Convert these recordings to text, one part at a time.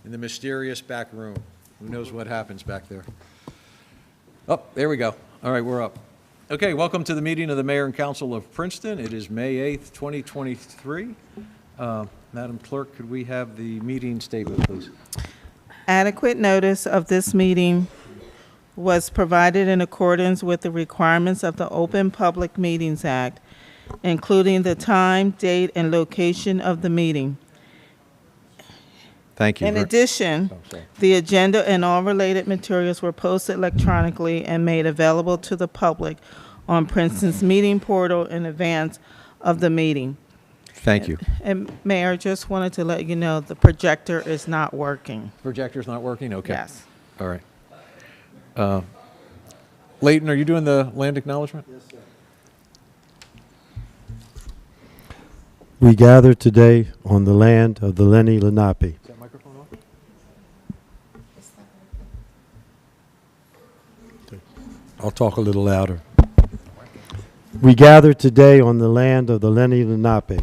in the mysterious back room. Who knows what happens back there? Oh, there we go. All right, we're up. Okay, welcome to the meeting of the Mayor and Council of Princeton. It is May 8th, 2023. Madam Clerk, could we have the meeting statement, please? Adequate notice of this meeting was provided in accordance with the requirements of the Open Public Meetings Act, including the time, date, and location of the meeting. Thank you. In addition, the agenda and all related materials were posted electronically and made available to the public on Princeton's meeting portal in advance of the meeting. Thank you. And Mayor, just wanted to let you know the projector is not working. Projector's not working? Okay. Yes. All right. Leighton, are you doing the land acknowledgement? Yes, sir. We gather today on the land of the Lenni Lenape. Is that microphone on? I'll talk a little louder. We gather today on the land of the Lenni Lenape.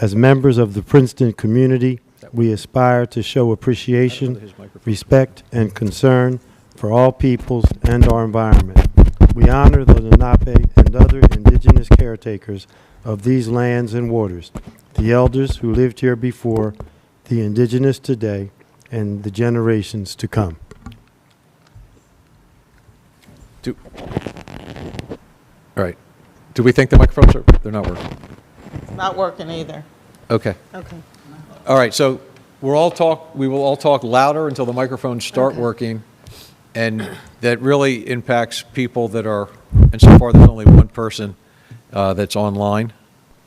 As members of the Princeton community, we aspire to show appreciation, respect, and concern for all peoples and our environment. We honor the Lenape and other indigenous caretakers of these lands and waters, the elders who lived here before, the indigenous today, and the generations to come. All right. Do we think the microphones are, they're not working? It's not working either. Okay. Okay. All right, so we will all talk louder until the microphones start working, and that really impacts people that are, and so far there's only one person that's online,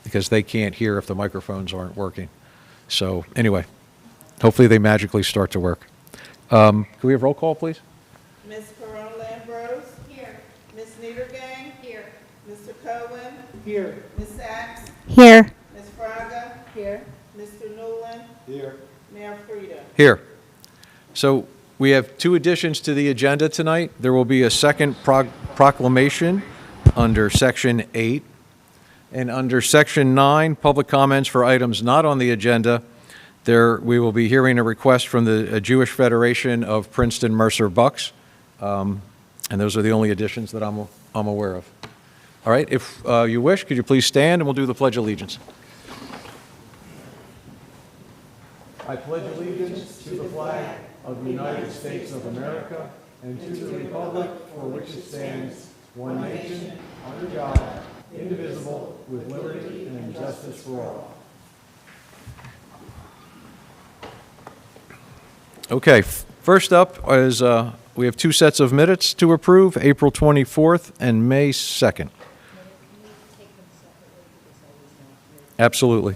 because they can't hear if the microphones aren't working. So anyway, hopefully they magically start to work. Can we have roll call, please? Ms. Peron Lambrose? Here. Ms. Niedergang? Here. Mr. Cohen? Here. Ms. Sachs? Here. Ms. Fraga? Here. Mr. Newland? Here. Mayor Frida? Here. So we have two additions to the agenda tonight. There will be a second proclamation under Section 8. And under Section 9, public comments for items not on the agenda. There, we will be hearing a request from the Jewish Federation of Princeton Mercer Bucks. And those are the only additions that I'm aware of. All right, if you wish, could you please stand and we'll do the Pledge of Allegiance. I pledge allegiance to the flag of the United States of America and to the republic for which it stands, one nation, under God, indivisible, with liberty and justice for all. Okay, first up is we have two sets of minutes to approve, April 24th and May 2nd. Absolutely.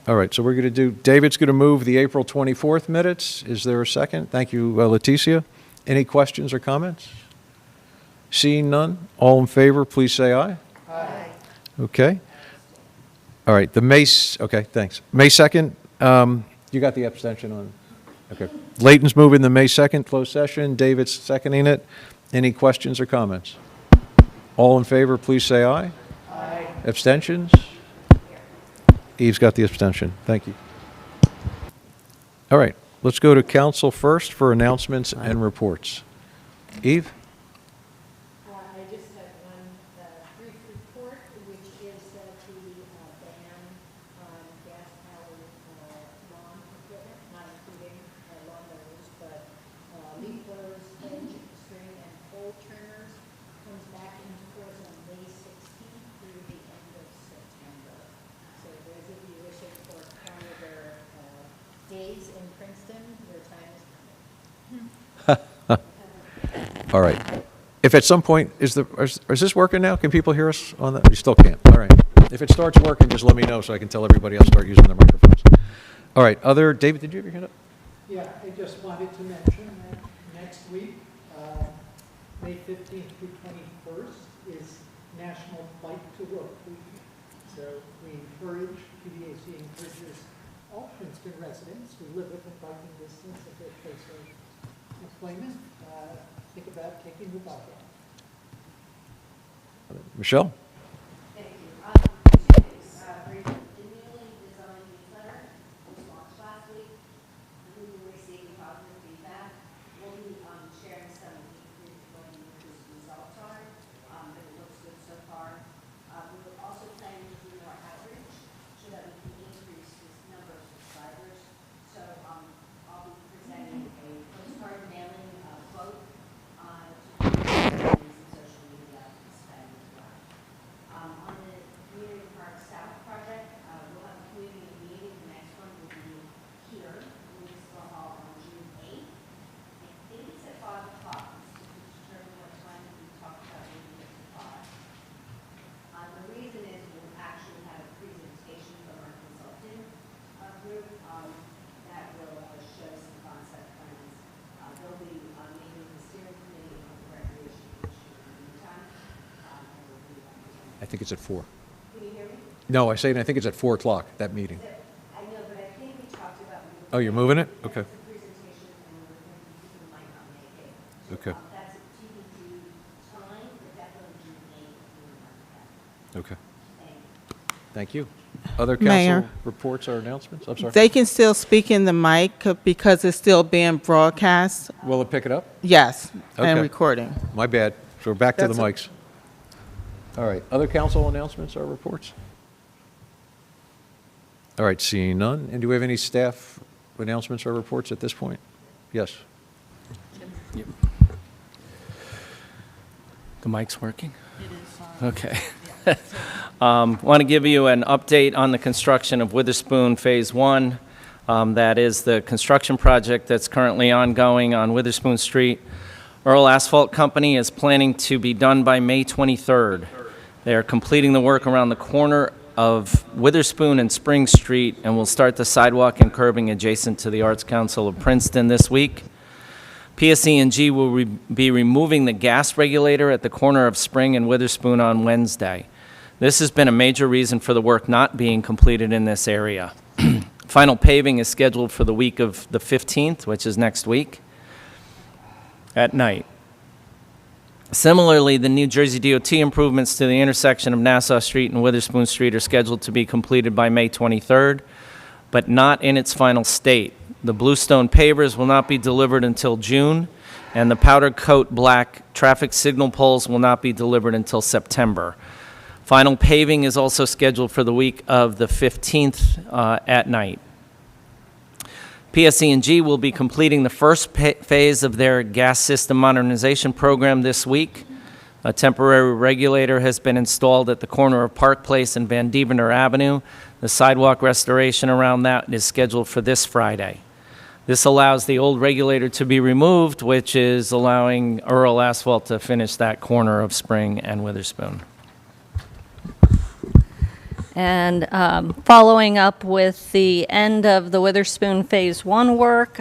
All right, so we're going to do, David's going to move the April 24th minutes. Is there a second? Thank you, Leticia. Any questions or comments? Seeing none, all in favor, please say aye. Aye. Okay. All right, the okay, thanks. May 2nd, you got the abstention on. Okay. Leighton's moving the May 2nd closed session. David's seconding it. Any questions or comments? All in favor, please say aye. Aye. Abstentions? Eve's got the abstention. Thank you. All right, let's go to council first for announcements and reports. Eve? I just have one brief report, which is the ban on gas-powered lawn equipment, not including lawn mowers, but leaf blowers, hedge, string, and pole trimmers, comes back into force on May 16th through the end of September. So those of you wishing for quieter days in Princeton, your time is coming. All right. If at some point, is this working now? Can people hear us on that? You still can't. All right. If it starts working, just let me know so I can tell everybody else start using their microphones. All right. David, did you have your hand up? Yeah, I just wanted to mention that next week, May 15th through 21st, is National Bike to Work Week. So we encourage, PBAC encourages all Princeton residents who live within biking distance of their place of employment, think about taking the bike out. Michelle? Thank you. Two things. The newly designed newsletter was launched last week. We will receive I think it's at 4. Can you hear me? No, I think it's at 4 o'clock, that meeting. I know, but I think we talked about. Oh, you're moving it? Okay. The presentation and we're going to, people might not make it. Okay. That's a TBD time, but definitely June 8th, we want that. Okay. Thank you. Thank you. Other Mayor. council reports or announcements? I'm sorry. They can still speak in the mic because it's still being broadcast. Will it pick it up? Yes, and Okay. recording. My bad. So we're back to the That's mics. All right. Other council announcements or reports? All right. Seeing none. And do we have any staff announcements or reports at this point? Yes. The mic's working? It is. Okay. Want to give you an update on the construction of Witherspoon Phase 1. That is the construction project that's currently ongoing on Witherspoon Street. Earl Asphalt Company is planning to be done by May 23rd. They are completing the work around the corner of Witherspoon and Spring Street and will start the sidewalk and curbing adjacent to the Arts Council of Princeton this week. PSE&G will be removing the gas regulator at the corner of Spring and Witherspoon on Wednesday. This has been a major reason for the work not being completed in this area. Final paving is scheduled for the week of the 15th, which is next week, at night. Similarly, the New Jersey DOT improvements to the intersection of Nassau Street and Witherspoon Street are scheduled to be completed by May 23rd, but not in its final state. The bluestone pavers will not be delivered until June, and the powder coat black traffic signal poles will not be delivered until September. Final paving is also scheduled for the week of the 15th at night. PSE&G will be completing the first phase of their gas system modernization program this week. A temporary regulator has been installed at the corner of Park Place and Van Deventer Avenue. The sidewalk restoration around that is scheduled for this Friday. This allows the old regulator to be removed, which is allowing Earl Asphalt to finish that corner of Spring and Witherspoon. And following up with the end of the Witherspoon Phase 1 work,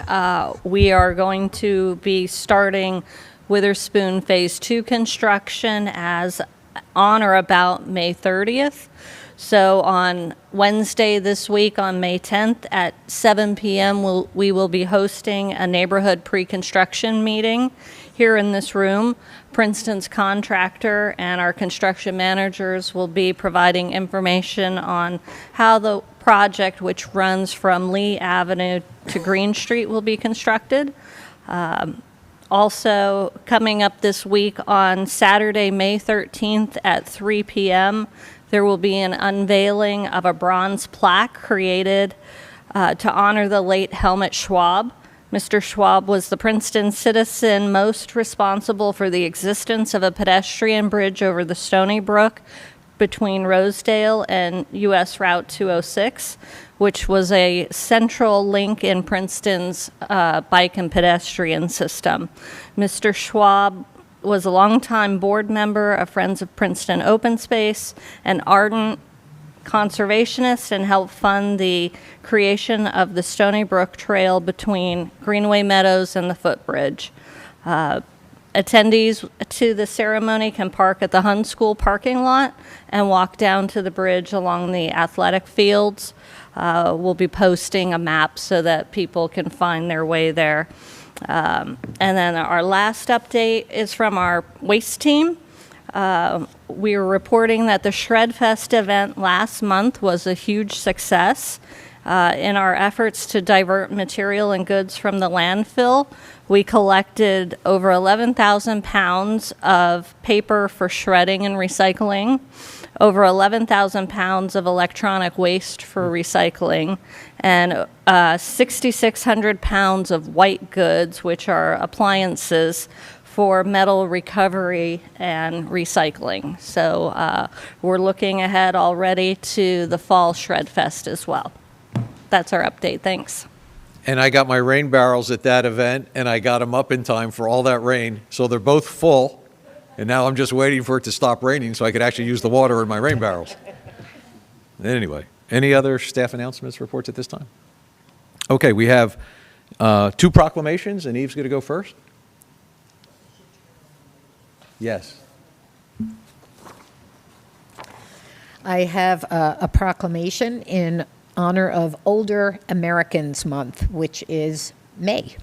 we are going to be starting Witherspoon Phase 2 construction as on or about May 30th. So on Wednesday this week, on May 10th at 7 p.m., we will be hosting a neighborhood pre-construction meeting here in this room. Princeton's contractor and our construction managers will be providing information on how the project, which runs from Lee Avenue to Green Street, will be constructed. Also, coming up this week on Saturday, May 13th at 3 p.m., there will be an unveiling of a bronze plaque created to honor the late Helmut Schwab. Mr. Schwab was the Princeton citizen most responsible for the existence of a pedestrian bridge over the Stony Brook between Rosedale and U.S. Route 206, which was a central link in Princeton's bike and pedestrian system. Mr. Schwab was a longtime board member of Friends of Princeton Open Space, an ardent conservationist, and helped fund the creation of the Stony Brook Trail between Greenway Meadows and the footbridge. Attendees to the ceremony can park at the Hun School parking lot and walk down to the bridge along the athletic fields. We'll be posting a map so that people can find their way there. And then our last update is from our waste team. We were reporting that the Shred Fest event last month was a huge success. In our efforts to divert material and goods from the landfill, we collected over 11,000 pounds of paper for shredding and recycling, over 11,000 pounds of electronic waste for recycling, and 6,600 pounds of white goods, which are appliances, for metal recovery and recycling. So we're looking ahead already to the Fall Shred Fest as well. That's our update. Thanks. And I got my rain barrels at that event, and I got them up in time for all that rain. So they're both full, and now I'm just waiting for it to stop raining so I could actually use the water in my rain barrels. Anyway, any other staff announcements, reports at this time? Okay, we have 2 proclamations, and Eve's going to go first. I have a proclamation in honor of Older Americans Month, which is May.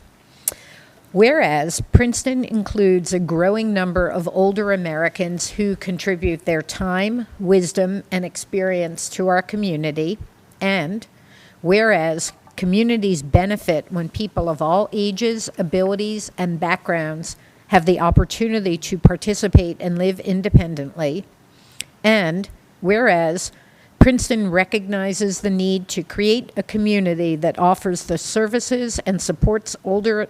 Whereas Princeton includes a growing number of older Americans who contribute their time, wisdom, and experience to our community, and whereas communities benefit when people of all ages, abilities, and backgrounds have the opportunity to participate and live independently, and whereas Princeton recognizes the need to create a community that offers the services and support older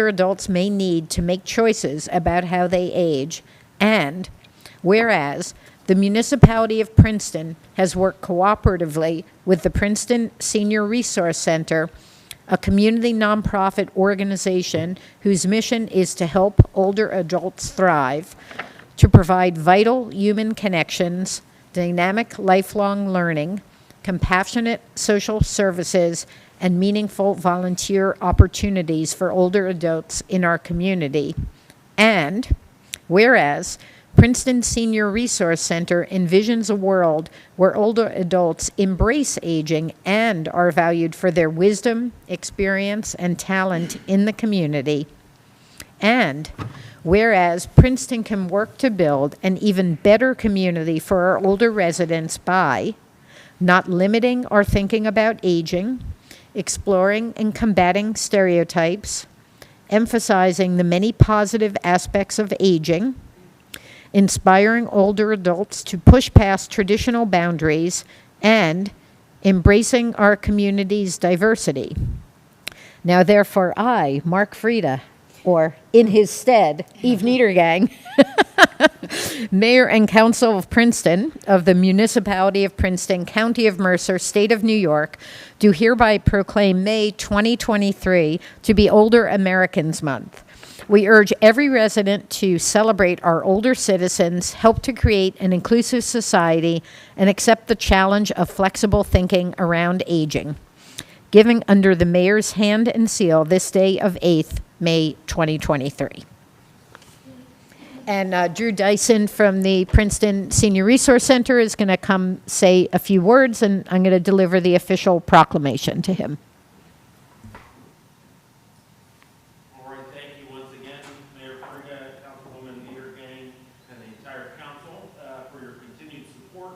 adults may need to make choices about how they age, and whereas the municipality of Princeton has worked cooperatively with the Princeton Senior Resource Center, a community nonprofit organization whose mission is to help older adults thrive, to provide vital human connections, dynamic lifelong learning, compassionate social services, and meaningful volunteer opportunities for older adults in our community. And whereas Princeton Senior Resource Center envisions a world where older adults embrace aging and are valued for their wisdom, experience, and talent in the community. And whereas Princeton can work to build an even better community for our older residents by not limiting our thinking about aging, exploring and combating stereotypes, emphasizing the many positive aspects of aging, inspiring older adults to push past traditional boundaries, and embracing our community's diversity. Now, therefore, I, Mark Frieda, or in his stead, Eve Niedergang, Mayor and Council of Princeton, of the Municipality of Princeton, County of Mercer, State of New York, do hereby proclaim May 2023 to be Older Americans Month. We urge every resident to celebrate our older citizens, help to create an inclusive society, and accept the challenge of flexible thinking around aging. Giving under the mayor's hand and seal this day of 8th May 2023. And Drew Dyson from the Princeton Senior Resource Center is going to come say a few words, and I'm going to deliver the official proclamation to him. All right, thank you once again, Mayor Frieda, Councilwoman Niedergang, and the entire council for your continued support.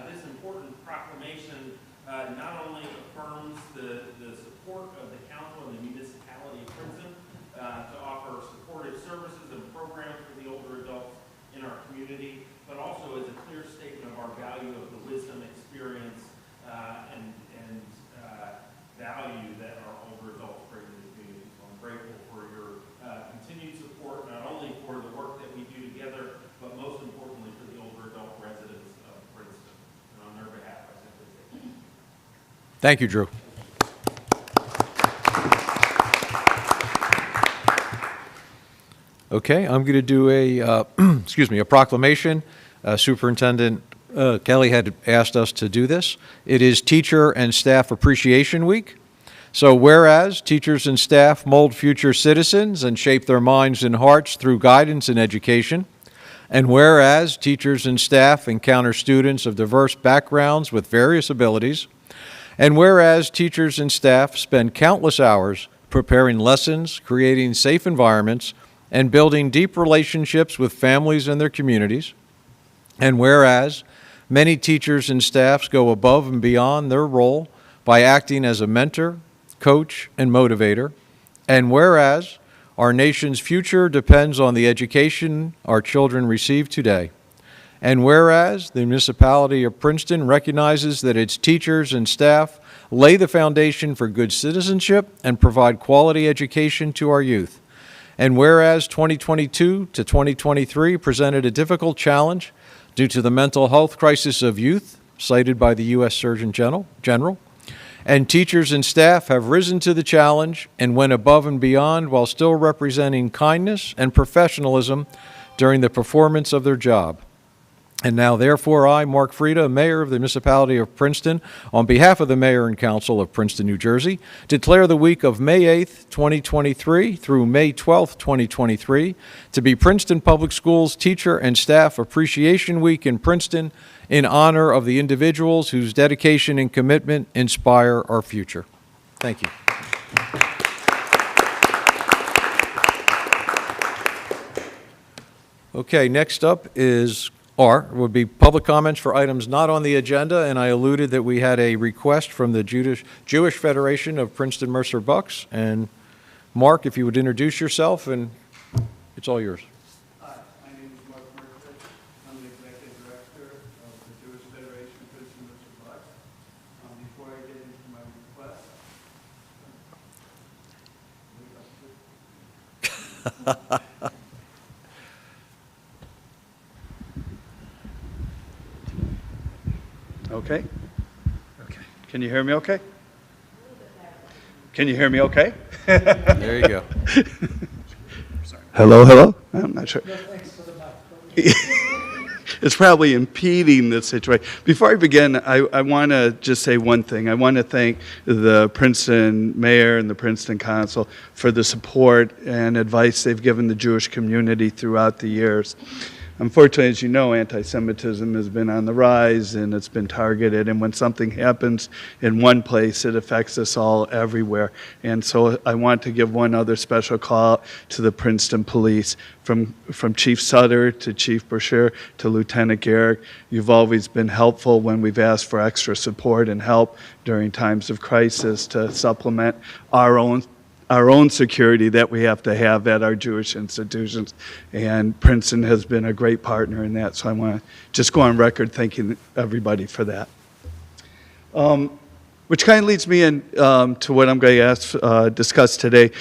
This important proclamation not only affirms the support of the council and the municipality of Princeton to offer supportive services and programs for the older adults in our community, but also is a clear statement of our value of the wisdom, experience, and value that our older adults bring to the community. So I'm grateful for your continued support, not only for the work that we do together, but most importantly for the older adult residents of Princeton. And on their behalf, I simply say thank you. Thank you, Drew. Okay, I'm going to do a proclamation. Superintendent Kelly had asked us to do this. It is Teacher and Staff Appreciation Week. So whereas teachers and staff mold future citizens and shape their minds and hearts through guidance and education, and whereas teachers and staff encounter students of diverse backgrounds with various abilities, and whereas teachers and staff spend countless hours preparing lessons, creating safe environments, and building deep relationships with families and their communities, and whereas many teachers and staffs go above and beyond their role by acting as a mentor, coach, and motivator, and whereas our nation's future depends on the education our children receive today, and whereas the municipality of Princeton recognizes that its teachers and staff lay the foundation for good citizenship and provide quality education to our youth, and whereas 2022 to 2023 presented a difficult challenge due to the mental health crisis of youth cited by the U.S. Surgeon General, and teachers and staff have risen to the challenge and went above and beyond while still representing kindness and professionalism during the performance of their job. And now, therefore, I, Mark Frieda, Mayor of the Municipality of Princeton, on behalf of the Mayor and Council of Princeton, New Jersey, declare the week of May 8th, 2023 through May 12th, 2023 to be Princeton Public Schools Teacher and Staff Appreciation Week in Princeton in honor of the individuals whose dedication and commitment inspire our future. Thank you. Okay, next up would be public comments for items not on the agenda, and I alluded that we had a request from the Jewish Federation of Princeton Mercer Bucks. And Mark, if you would introduce yourself, and it's all yours. Hi, my name is Mark Mercer. I'm the Executive Director of the Jewish Federation of Princeton Mercer Bucks. Before I get into my request, Okay. Okay. Can you hear me okay? Can you hear me okay? There you go. Hello, hello? I'm not sure. It's probably impeding the situation. Before I begin, I want to just say one thing. I want to thank the Princeton Mayor and the Princeton Council for the support and advice they've given the Jewish community throughout the years. Unfortunately, as you know, anti-Semitism has been on the rise and it's been targeted. And when something happens in one place, it affects us all everywhere. And so I want to give one other special call to the Princeton Police, from Chief Sutter to Chief Brashear to Lieutenant Garrick. You've always been helpful when we've asked for extra support and help during times of crisis to supplement our own security that we have to have at our Jewish institutions, and Princeton has been a great partner in that, so I want to just go on record thanking everybody for that. Which kind of leads me in to what I'm going to discuss today.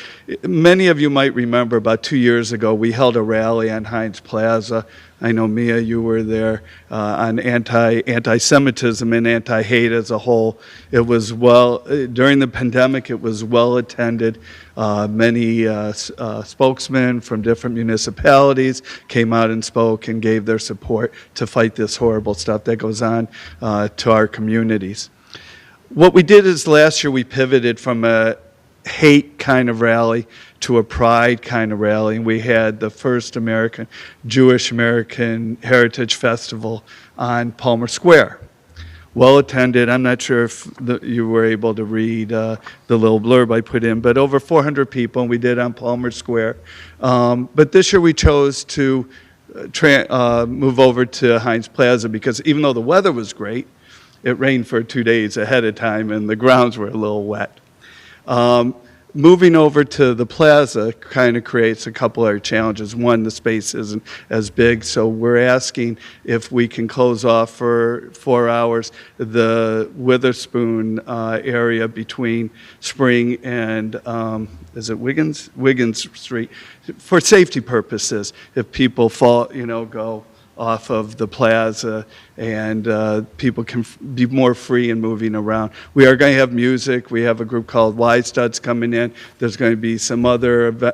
Many of you might remember about 2 years ago, we held a rally on Heinz Plaza. I know, Mia, you were there, on anti-Semitism and anti-hate as a whole. It was during the pandemic, it was well attended. Many spokesmen from different municipalities came out and spoke and gave their support to fight this horrible stuff that goes on to our communities. What we did is last year we pivoted from a hate kind of rally to a pride kind of rally. And we had the first Jewish American Heritage Festival on Palmer Square. Well attended. I'm not sure if you were able to read the little blurb I put in, but over 400 people, and we did on Palmer Square. But this year we chose to move over to Heinz Plaza because even though the weather was great, it rained for 2 days ahead of time and the grounds were a little wet. Moving over to the plaza kind of creates a couple other challenges. One, the space isn't as big, so we're asking if we can close off for 4 hours the Witherspoon area between Spring and, is it Wiggins? Wiggins Street, for safety purposes. If people go off of the plaza and people can be more free in moving around. We are going to have music. We have a group called Y Studs coming in. There's going to be some other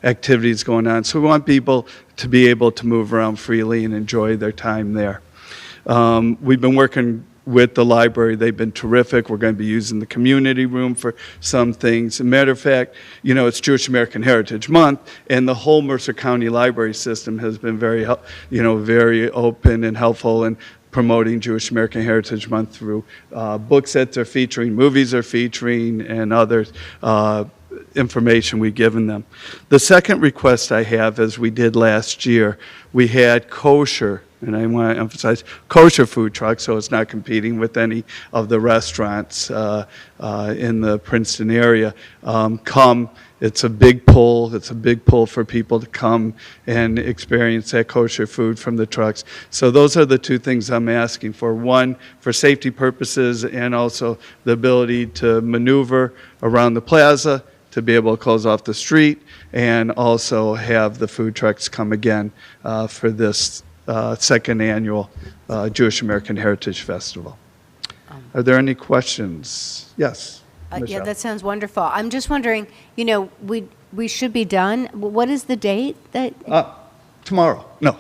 activities going on. So we want people to be able to move around freely and enjoy their time there. We've been working with the library. They've been terrific. We're going to be using the community room for some things. As a matter of fact, it's Jewish American Heritage Month, and the whole Mercer County library system has been very open and helpful in promoting Jewish American Heritage Month through books that they're featuring, movies they're featuring, and other information we've given them. The second request I have, as we did last year, we had kosher, and I want to emphasize kosher food trucks, so it's not competing with any of the restaurants in the Princeton area. It's a big pull. It's a big pull for people to come and experience that kosher food from the trucks. So those are the two things I'm asking for. One, for safety purposes, and also the ability to maneuver around the plaza, to be able to close off the street, and also have the food trucks come again for this second annual Jewish American Heritage Festival. Are there any questions? Yes, Yeah, Michelle. that sounds wonderful. I'm just wondering, we should be done. What is the date that? tomorrow, no.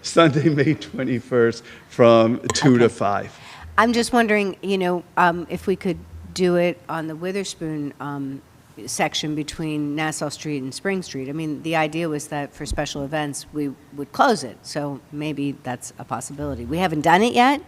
Sunday, May 21st, from 2 to 5. I'm just wondering, if we could do it on the Witherspoon section between Nassau Street and Spring Street. I mean, the idea was that for special events, we would close it, so maybe that's a possibility. We haven't done it yet,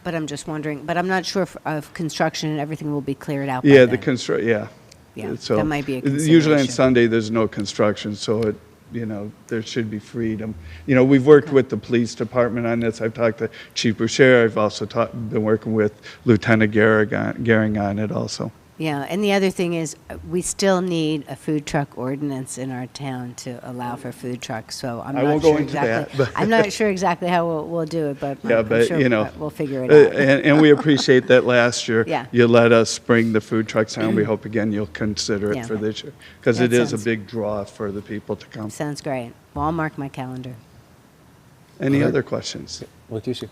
but I'm just wondering, but I'm not sure if construction and everything will be cleared out by Yeah, then. Yeah, So that might be a usually on consideration. Sunday, there's no construction, so there should be freedom. We've worked with the police department on this. I've talked to Chief Boucher. I've also been working with Lieutenant Gehring on it also. Yeah, and the other thing is, we still need a food truck ordinance in our town to allow for food trucks, so I'm I not won't go sure into that, exactly. but- I'm not sure exactly how we'll do it, but Yeah, I'm but, sure we'll figure it out. and we appreciate that last year. Yeah. You let us bring the food trucks on. We hope again you'll consider Yeah. it for this year, because That it is a sounds- big draw for the people to come. Sounds great. Well, I'll mark my calendar. Any other questions? Leticia?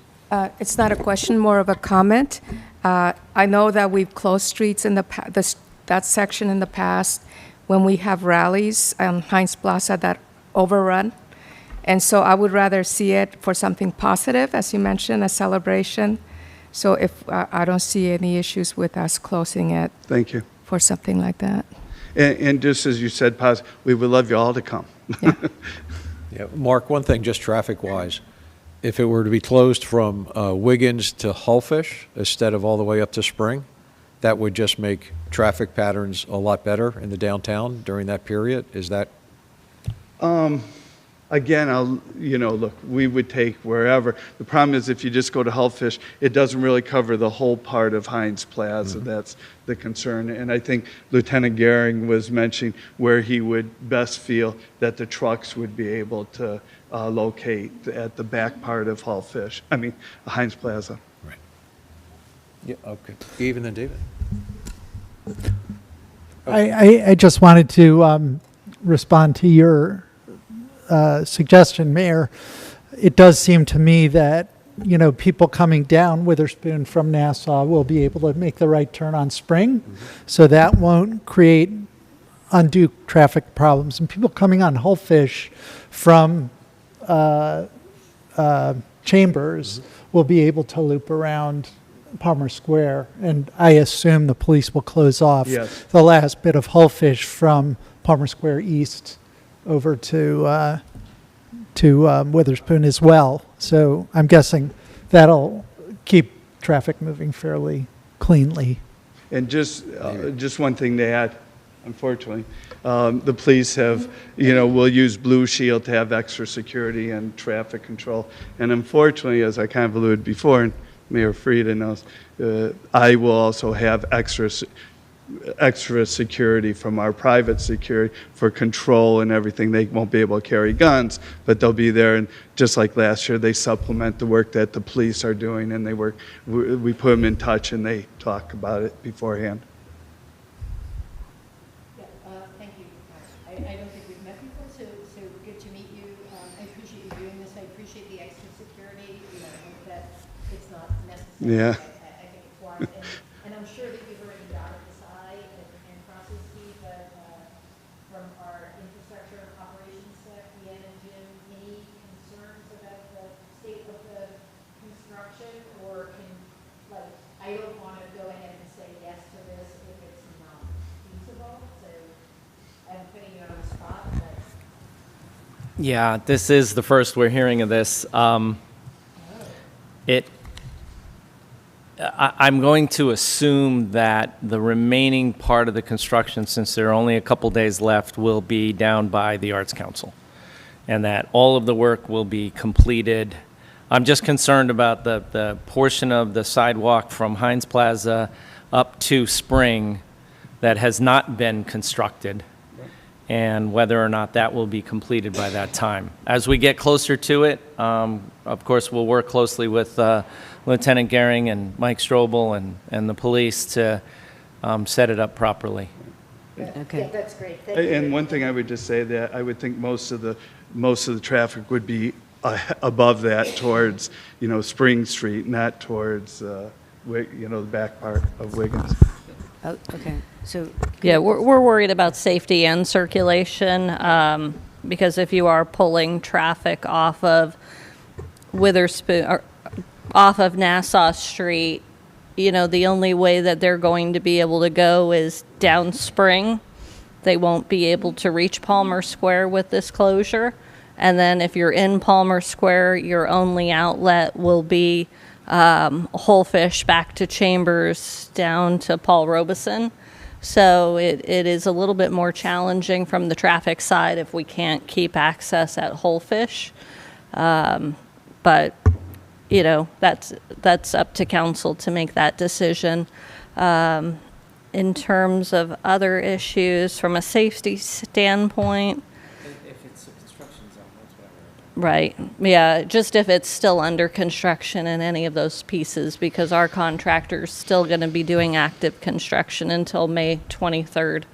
It's not a question, more of a comment. I know that we've closed streets in that section in the past when we have rallies on Heinz Plaza that overrun. And so I would rather see it for something positive, as you mentioned, a celebration. So if I don't see any issues with us closing it Thank you. for something like that. And just as you said, we would love you all to come. Yeah, Mark, one thing, just traffic-wise, if it were to be closed from Wiggins to Hullfish instead of all the way up to Spring, that would just make traffic patterns a lot better in the downtown during that period. Is that, Again, look, we would take wherever. The problem is if you just go to Hullfish, it doesn't really cover the whole part of Heinz Plaza. That's the concern. And I think Lieutenant Gehring was mentioning where he would best feel that the trucks would be able to locate at the back part of Heinz Plaza. yeah, okay. Even then, David? I just wanted to respond to your suggestion, Mayor. It does seem to me that, people coming down Witherspoon from Nassau will be able to make the right turn on Spring, so that won't create undue traffic problems. And people coming on Hullfish from Chambers will be able to loop around Palmer Square, and I assume the police will close off Yes. the last bit of Hullfish from Palmer Square East over to Witherspoon as well. So I'm guessing that'll keep traffic moving fairly cleanly. And just one thing to add, unfortunately, the police will use Blue Shield to have extra security and traffic control. And unfortunately, as I kind of alluded before, and Mayor Frieda knows, I will also have extra security from our private security for control and everything. They won't be able to carry guns, but they'll be there. And just like last year, they supplement the work that the police are doing, and we put them in touch, and they talk about it beforehand. Yeah, thank you. I don't think we've met before, so good to meet you. I appreciate you doing this. I appreciate the extra security, I hope that it's not necessary. Yeah. I think it's wise. And I'm sure that you've already dotted this I and process T, but from our infrastructure operations staff, Deanna and Jim, any concerns about the state of the construction? Or I don't want to go ahead and say yes to this if it's not feasible, so I'm putting you on the spot, but. Yeah, this is the first we're hearing of this. I'm going to assume that the remaining part of the construction, since there are only a couple days left, will be down by the Arts Council, and that all of the work will be completed. I'm just concerned about the portion of the sidewalk from Heinz Plaza up to Spring that has not been constructed, and whether or not that will be completed by that time. As we get closer to it, of course, we'll work closely with Lieutenant Gehring and Mike Strobel and the police to set it up properly. Okay. Yeah, that's great. Thank you. And one thing I would just say that I would think most of the traffic would be above that towards, Spring Street, not towards, the back part of Wiggins. Oh, okay. So, Yeah, we're worried about safety and circulation. because if you are pulling traffic off of Witherspoon, or off of Nassau Street, you know, the only way that they're going to be able to go is down Spring. They won't be able to reach Palmer Square with this closure. And then if you're in Palmer Square, your only outlet will be Whole Fish back to Chambers down to Paul Robeson. So it is a little bit more challenging from the traffic side if we can't keep access at Whole Fish. But, you know, that's up to council to make that decision. In terms of other issues, from a safety standpoint, If it's a construction zone, that's what right, yeah, just if it's still under construction in any of those pieces, because our contractor's still going to be doing active construction until May 23rd,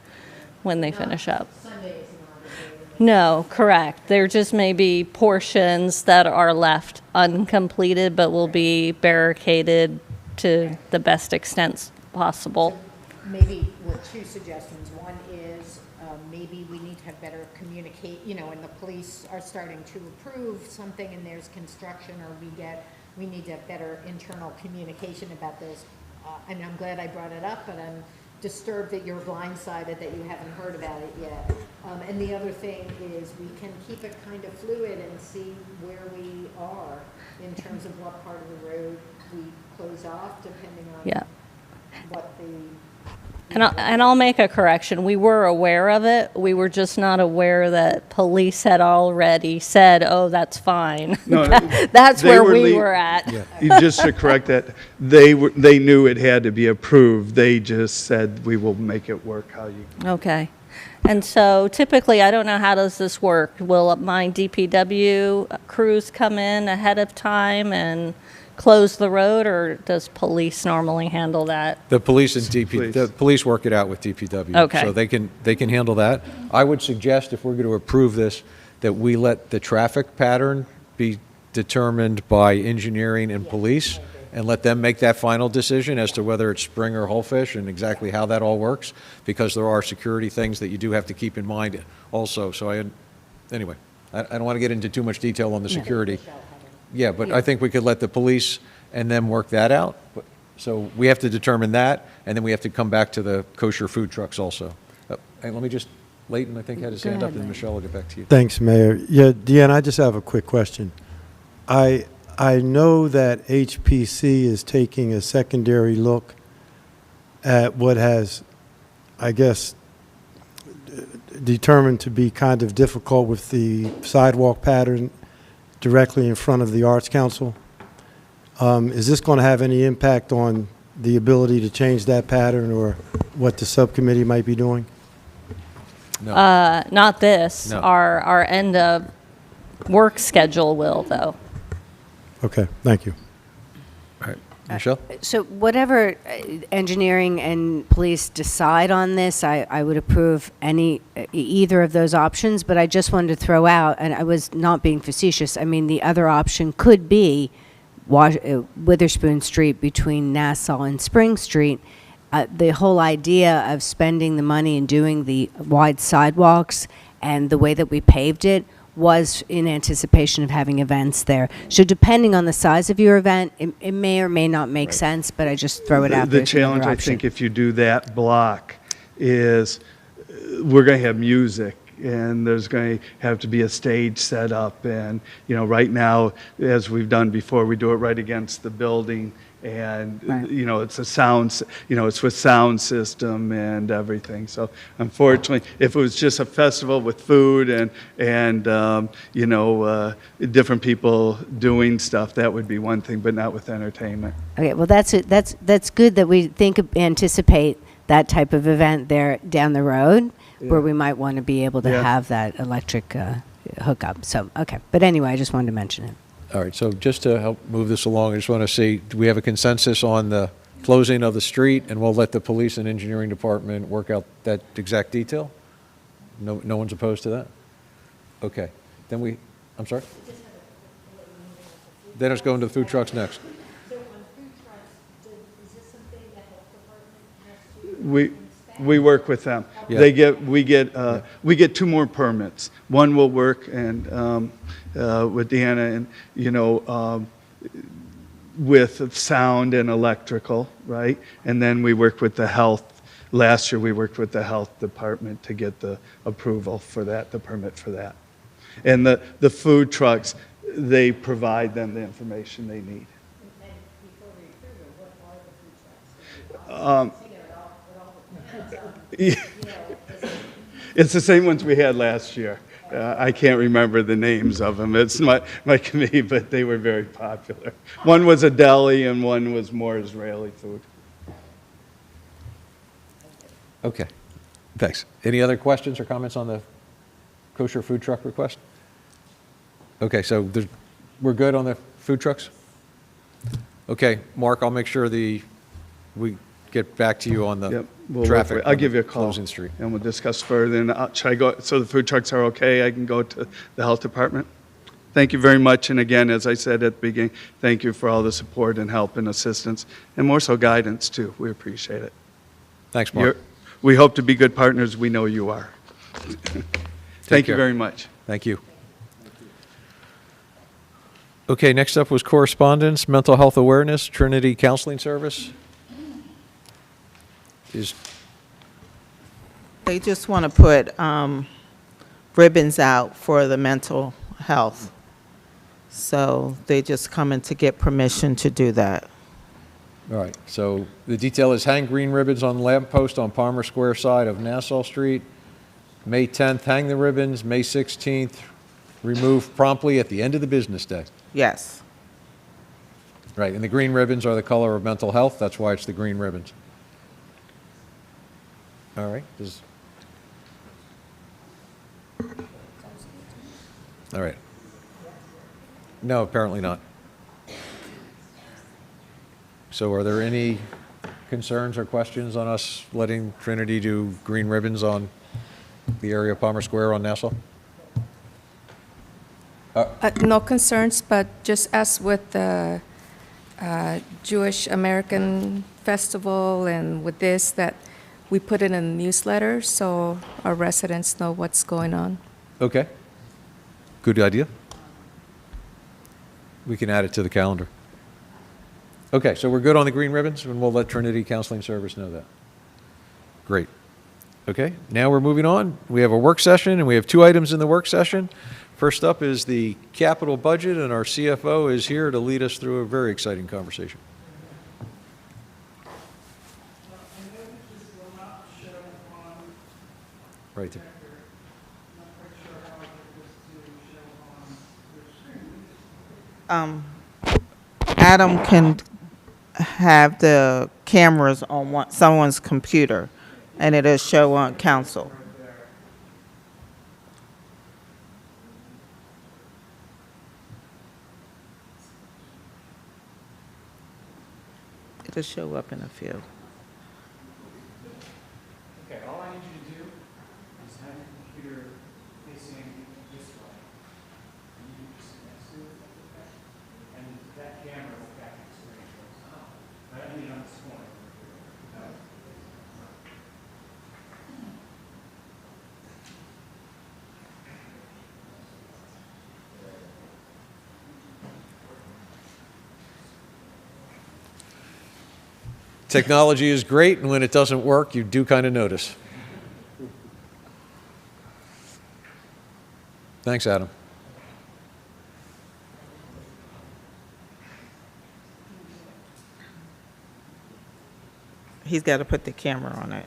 when they finish up. Sunday is not a day. No, correct. There just may be portions that are left uncompleted, but will be barricaded to the best extent possible. Maybe with two suggestions. One is maybe we need to have better communicate, you know, and the police are starting to approve something and there's construction, or we need to have better internal communication about this. And I'm glad I brought it up, but I'm disturbed that you're blindsided that you haven't heard about it yet. And the other thing is we can keep it kind of fluid and see where we are in terms of what part of the road we close off, depending on Yeah. what the And I'll make a correction. We were aware of it. We were just not aware that police had already said, oh, that's fine. No, That's they where were we le- were at. Just to correct that, they knew it had to be approved. They just said, we will make it work how you. Okay. And so typically, I don't know, how does this work? Will my DPW crews come in ahead of time and close the road, or does police normally handle that? The police and the Police. police work it out with DPW. Okay. So they can handle that. I would suggest, if we're going to approve this, that we let the traffic pattern be determined by engineering and police, and let them make that final decision as to whether it's Spring or Whole Fish and exactly how that all works, because there are security things that you do have to keep in mind also. So anyway, I don't want to get into too much detail on the security. Yeah, but I think we could let the police and them work that out. So we have to determine that, and then we have to come back to the kosher food trucks also. Hey, let me just, Leighton, I think, had his Go hand up, ahead, and Leighton. Michelle will get back to you. Thanks, Mayor. Yeah, Deanne, I just have a quick question. I know that HPC is taking a secondary look at what has, I guess, determined to be kind of difficult with the sidewalk pattern directly in front of the Arts Council. Is this going to have any impact on the ability to change that pattern, or what the subcommittee might be doing? No. Not this. No. Our end of work schedule will, though. Okay, thank you. All right. Michelle? So whatever engineering and police decide on this, I would approve either of those options, but I just wanted to throw out, and I was not being facetious, I mean, the other option could be Witherspoon Street between Nassau and Spring Street. The whole idea of spending the money and doing the wide sidewalks and the way that we paved it was in anticipation of having events there. So depending on the size of your event, it may or may not make sense, but I just throw it out there. The challenge, I think, if you do that block is we're going to have music, and there's going to have to be a stage set up. And, you know, right now, as we've done before, we do it right against the building. And, Right. you know, it's it's with sound system and everything. So unfortunately, if it was just a festival with food and different people doing stuff, that would be one thing, but not with entertainment. Okay, well, that's good that we anticipate that type of event there down the road, where we might want to be able to Yeah. have that electric hookup. So, okay. But anyway, I just wanted to mention it. All right, so just to help move this along, I just want to see, do we have a consensus on the closing of the street, and we'll let the police and engineering department work out that exact detail? No one's opposed to that? Okay, then I'm sorry? Then it's going to the food trucks next. So on food trucks, is this something the health department has to We, inspect? We work with them. Yeah. We get 2 more permits. One will work and, with Deanna and, with sound and electrical, right? And then we work with the health. Last year, we worked with the health department to get the approval for that, the permit for that. And the food trucks, they provide them the information they need. It's the same ones we had last year. I can't remember the names of them. It's my committee, but they were very popular. One was a deli and one was more Israeli food. Okay, thanks. Any other questions or comments on the kosher food truck request? Okay, so we're good on the food trucks? Okay, Mark, I'll make sure we get back to you on the Yep, we'll work traffic. with- I'll give you a call. Closing street. And we'll discuss further. And should I go, so the food trucks are okay? I can go to the health department? Thank you very much. And again, as I said at the beginning, thank you for all the support and help and assistance, and more so guidance too. We appreciate it. Thanks, Mark. We hope to be good partners. We know you are. Thank you care. very much. Thank you. Okay, next up was correspondence, mental health awareness, Trinity Counseling Service. They just want to put ribbons out for the mental health. So they just coming to get permission to do that. All right, so the detail is hang green ribbons on lamppost on Palmer Square side of Nassau Street. May 10th, hang the ribbons. May 16th, remove promptly at the end of the business day. Yes. Right, and the green ribbons are the color of mental health. That's why it's the green ribbons. All right. All right. No, apparently not. So are there any concerns or questions on us letting Trinity do green ribbons on the area of Palmer Square on Nassau? No concerns, but just as with the Jewish American Festival and with this, that we put it in a newsletter so our residents know what's going on. Okay. Good idea. We can add it to the calendar. Okay, so we're good on the green ribbons, and we'll let Trinity Counseling Service know that. Great. Okay, now we're moving on. We have a work session, and we have 2 items in the work session. First up is the capital budget, and our CFO is here to lead us through a very exciting conversation. Right there. Adam can have the cameras on someone's computer, and it'll show on council. It'll show up in a few. Okay, all I need you to do is have your computer facing this way. And you just sit next to it, okay? And that camera will back the screen. But I need it on this corner. Technology is great, and when it doesn't work, you do kind of notice. Thanks, Adam. He's got to put the camera on it.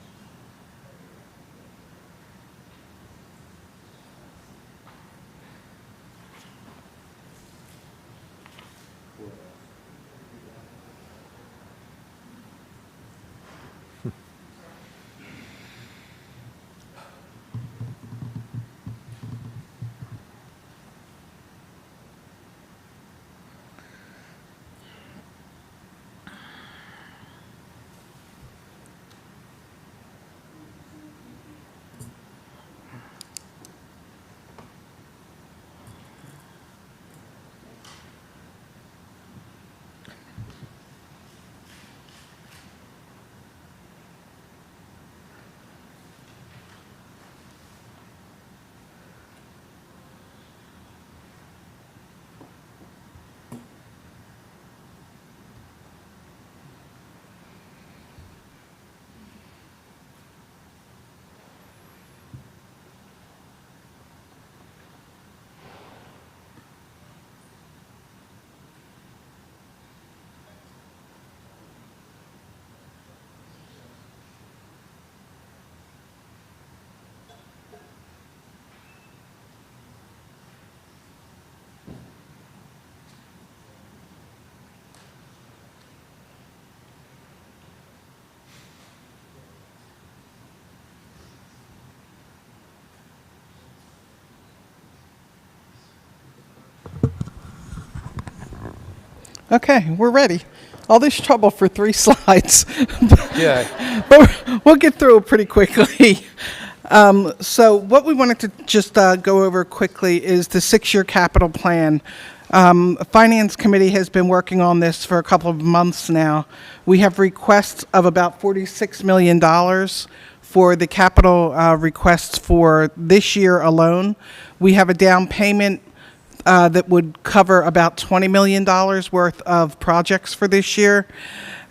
Okay, we're ready. All this trouble for 3 slides. Yeah. But we'll get through it pretty quickly. So what we wanted to just go over quickly is the 6-year capital plan. Finance Committee has been working on this for a couple of months now. We have requests of about $46 million for the capital requests for this year alone. We have a down payment that would cover about $20 million worth of projects for this year.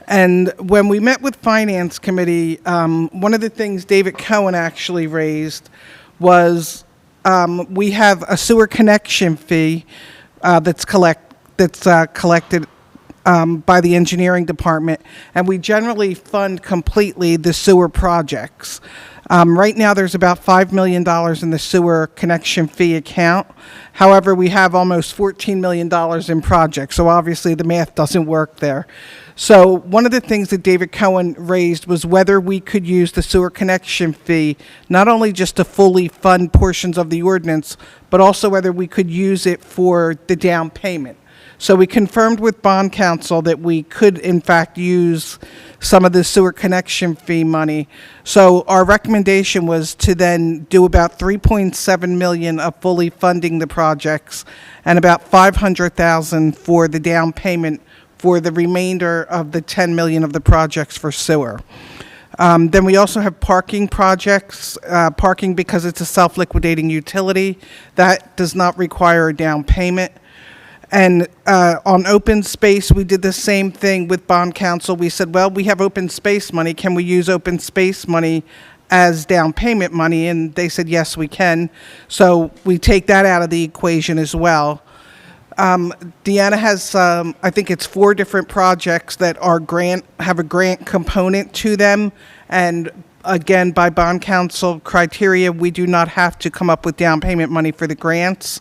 And when we met with Finance Committee, one of the things David Cohen actually raised was we have a sewer connection fee that's collected by the engineering department, and we generally fund completely the sewer projects. Right now, there's about $5 million in the sewer connection fee account. However, we have almost $14 million in projects, so obviously the math doesn't work there. So one of the things that David Cohen raised was whether we could use the sewer connection fee, not only just to fully fund portions of the ordinance, but also whether we could use it for the down payment. So we confirmed with bond counsel that we could, in fact, use some of the sewer connection fee money. So our recommendation was to then do about $3.7 million of fully funding the projects and about $500,000 for the down payment for the remainder of the $10 million of the projects for sewer. Then we also have parking projects, parking because it's a self-liquidating utility. That does not require a down payment. And on open space, we did the same thing with bond counsel. We said, well, we have open space money. Can we use open space money as down payment money? And they said, yes, we can. So we take that out of the equation as well. Deanna has, I think it's 4 different projects that are have a grant component to them. And again, by bond counsel criteria, we do not have to come up with down payment money for the grants.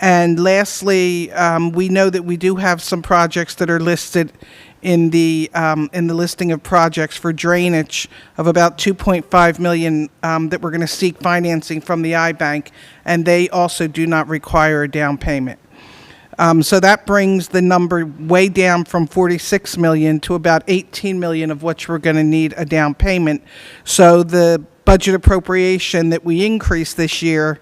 And lastly, we know that we do have some projects that are listed in the listing of projects for drainage of about $2.5 million that we're going to seek financing from the iBank, and they also do not require a down payment. So that brings the number way down from $46 million to about $18 million, of which we're going to need a down payment. So the budget appropriation that we increased this year,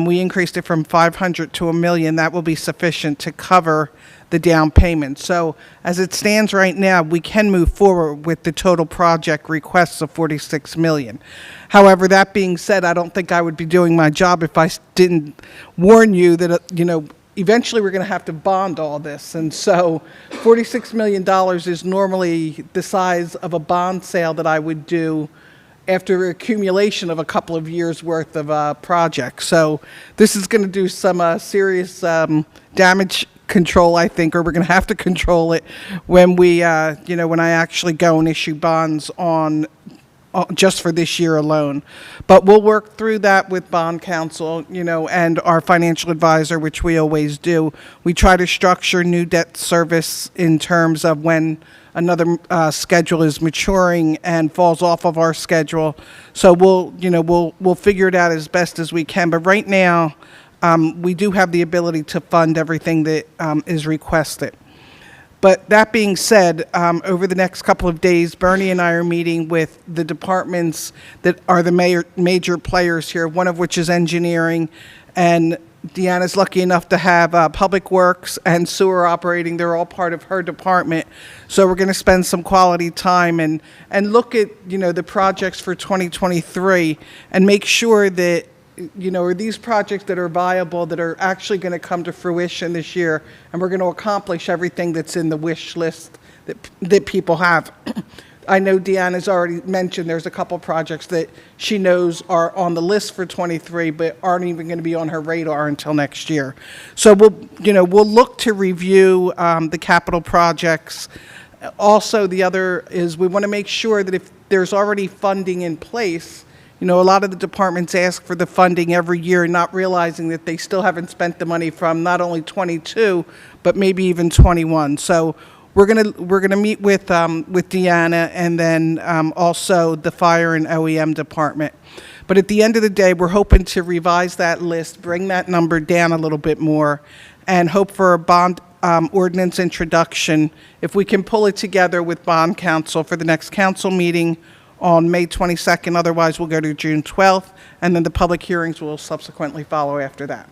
we increased it from 500 to $1 million. That will be sufficient to cover the down payment. So as it stands right now, we can move forward with the total project requests of $46 million. However, that being said, I don't think I would be doing my job if I didn't warn you that, eventually we're going to have to bond all this. And so $46 million is normally the size of a bond sale that I would do after accumulation of a couple of years worth of projects. So this is going to do some serious damage control, I think, or we're going to have to control it when we, when I actually go and issue bonds on just for this year alone. But we'll work through that with bond counsel, and our financial advisor, which we always do. We try to structure new debt service in terms of when another schedule is maturing and falls off of our schedule. So we'll figure it out as best as we can. But right now, we do have the ability to fund everything that is requested. But that being said, over the next couple of days, Bernie and I are meeting with the departments that are the major players here, one of which is engineering. And Deanna's lucky enough to have Public Works and sewer operating. They're all part of her department. So we're going to spend some quality time and look at, the projects for 2023 and make sure that, are these projects that are viable, that are actually going to come to fruition this year, and we're going to accomplish everything that's in the wish list that people have. I know Deanna's already mentioned there's a couple projects that she knows are on the list for 23, but aren't even going to be on her radar until next year. So we'll look to review the capital projects. Also, the other is we want to make sure that if there's already funding in place, a lot of the departments ask for the funding every year, not realizing that they still haven't spent the money from not only 22, but maybe even 21. So we're gonna meet with Deanna and then also the fire and OEM department. But at the end of the day, we're hoping to revise that list, bring that number down a little bit more, and hope for a bond ordinance introduction, if we can pull it together with bond council for the next council meeting on May 22nd, otherwise we'll go to June 12th, and then the public hearings will subsequently follow after that.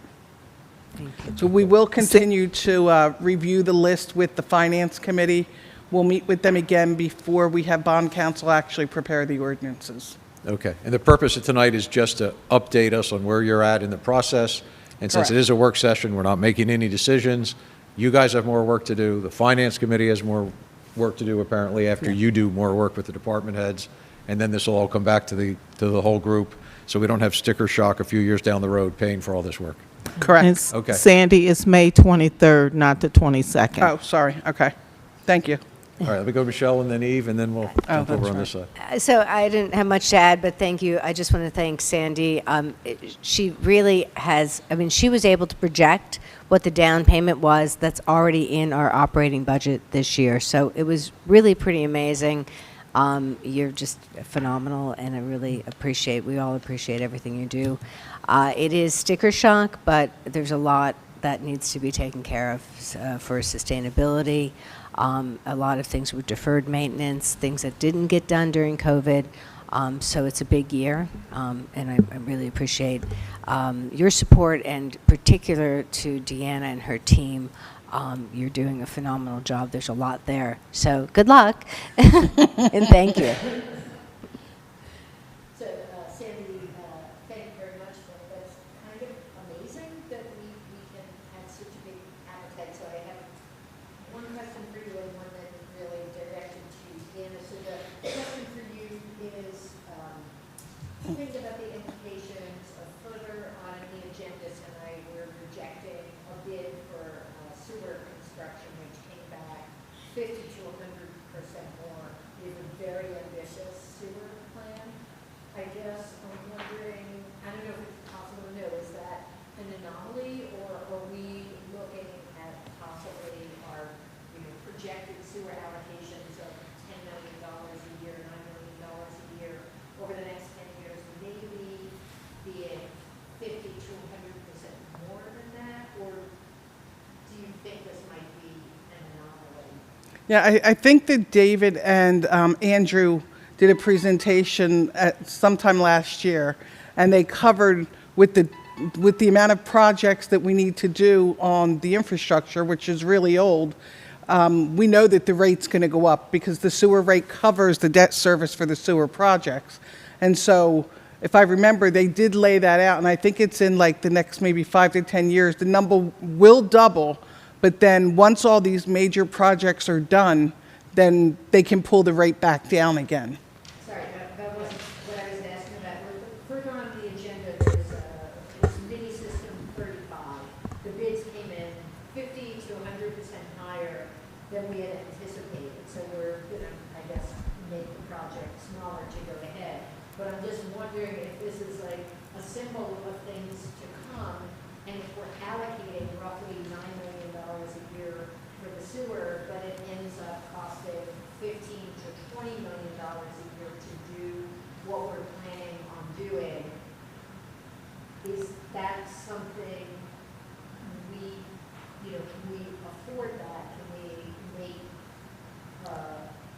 So we will continue to review the list with the Finance Committee. We'll meet with them again before we have bond council actually prepare the ordinances. Okay. And the purpose of tonight is just to update us on where you're at in the process. And since it Correct. is a work session, we're not making any decisions. You guys have more work to do. The Finance Committee has more work to do, apparently, after you do more work with the department heads. And then this will all come back to the whole group, so we don't have sticker shock a few years down the road paying for all this work. Correct. It's- Okay. Sandy, it's May 23rd, not the 22nd. Oh, sorry. Okay. Thank you. All right, let me go to Michelle and then Eve, and then we'll jump over that's on this side. So I didn't have much to add, but thank you. I just want to thank Sandy. She really has, I mean, she was able to project what the down payment was that's already in our operating budget this year. So it was really pretty amazing. You're just phenomenal, and I really appreciate, we all appreciate everything you do. It is sticker shock, but there's a lot that needs to be taken care of for sustainability. A lot of things with deferred maintenance, things that didn't get done during COVID. So it's a big year, and I really appreciate your support, and particular to Deanna and her team. You're doing a phenomenal job. There's a lot there. So good luck, and thank you. So, Sandy, thank you very much. That's kind of amazing that we can have such a big appetite. So I have one question for you and one that is really directed to Deanna. So the question for you is, think about the implications of further on the agenda tonight. We're rejecting a bid for sewer construction, which came back 50 to 100% more. We have a very ambitious sewer plan. I guess I'm wondering, I don't know if it's possible to know, is that an anomaly, or are we looking at possibly our, projected sewer allocations of $10 million a year, $9 million a year over the next 10 years, maybe be it 50 to 100% more than that, or do you think this might be an anomaly? Yeah, I think that David and Andrew did a presentation at sometime last year, and they covered with the amount of projects that we need to do on the infrastructure, which is really old. We know that the rate's going to go up because the sewer rate covers the debt service for the sewer projects. And so, if I remember, they did lay that out, and I think it's in like the next maybe 5 to 10 years, the number will double, but then once all these major projects are done, then they can pull the rate back down again. Sorry, that wasn't what I was asking about. Further on the agenda, there's this mini system 35. The bids came in 50 to 100% higher than we had anticipated. So we're gonna, I guess, make the project smaller to go ahead. But I'm just wondering if this is like a symbol of things to come, and if we're allocating roughly $9 million a year for the sewer, but it ends up costing $15 to $20 million a year to do what we're planning on doing. Is that something we, can we afford that? Can we make,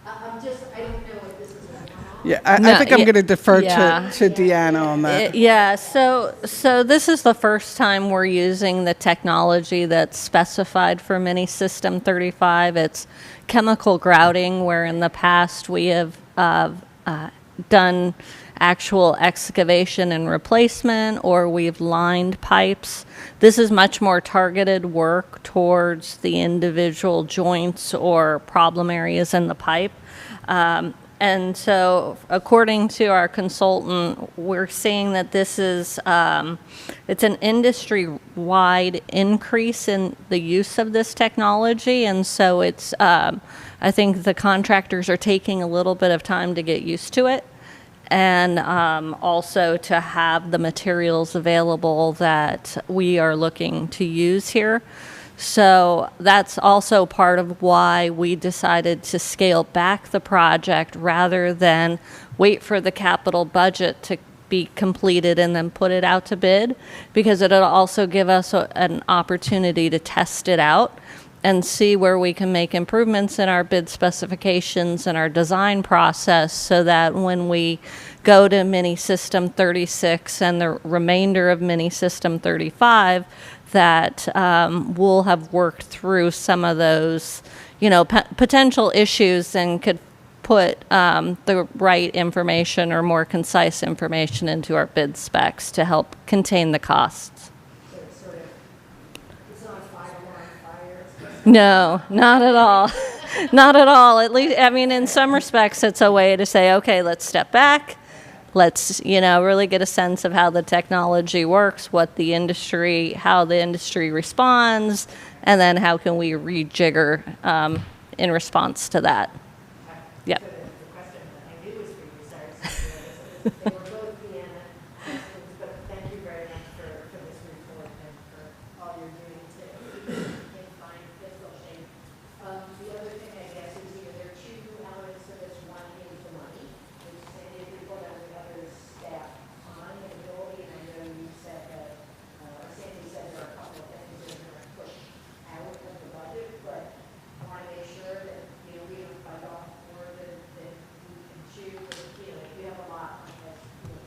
I don't know if this is a one-off. Yeah, I No, think I'm yeah, going to defer yeah. to Deanna on that. Yeah, so this is the first time we're using the technology that's specified for Mini System 35. It's chemical grouting, where in the past we have done actual excavation and replacement, or we've lined pipes. This is much more targeted work towards the individual joints or problem areas in the pipe. And so, according to our consultant, we're seeing that this is, it's an industry-wide increase in the use of this technology. And so it's, I think the contractors are taking a little bit of time to get used to it. And also to have the materials available that we are looking to use here. So that's also part of why we decided to scale back the project rather than wait for the capital budget to be completed and then put it out to bid, because it'll also give us an opportunity to test it out and see where we can make improvements in our bid specifications and our design process so that when we go to mini system 36 and the remainder of mini system 35, that we'll have worked through some of those, potential issues and could put the right information or more concise information into our bid specs to help contain the costs. No, not at all. Not at all. At least, in some respects, it's a way to say, okay, let's step back. Let's, really get a sense of how the technology works, how the industry responds, and then how can we rejigger in response to that. Yep. The question that I knew was for you, sorry. They were both Vienna questions, but thank you very much for this report and for all you're doing to make fine fiscal shape. The other thing, I guess, is there are two elements to this. One is the money, which Sandy report on the other staff time and ability. And I know you said that, Sandy said there are a couple of things that are going to push out of the budget, but I want to make sure that, we don't bite off more than we can chew. We have a lot, as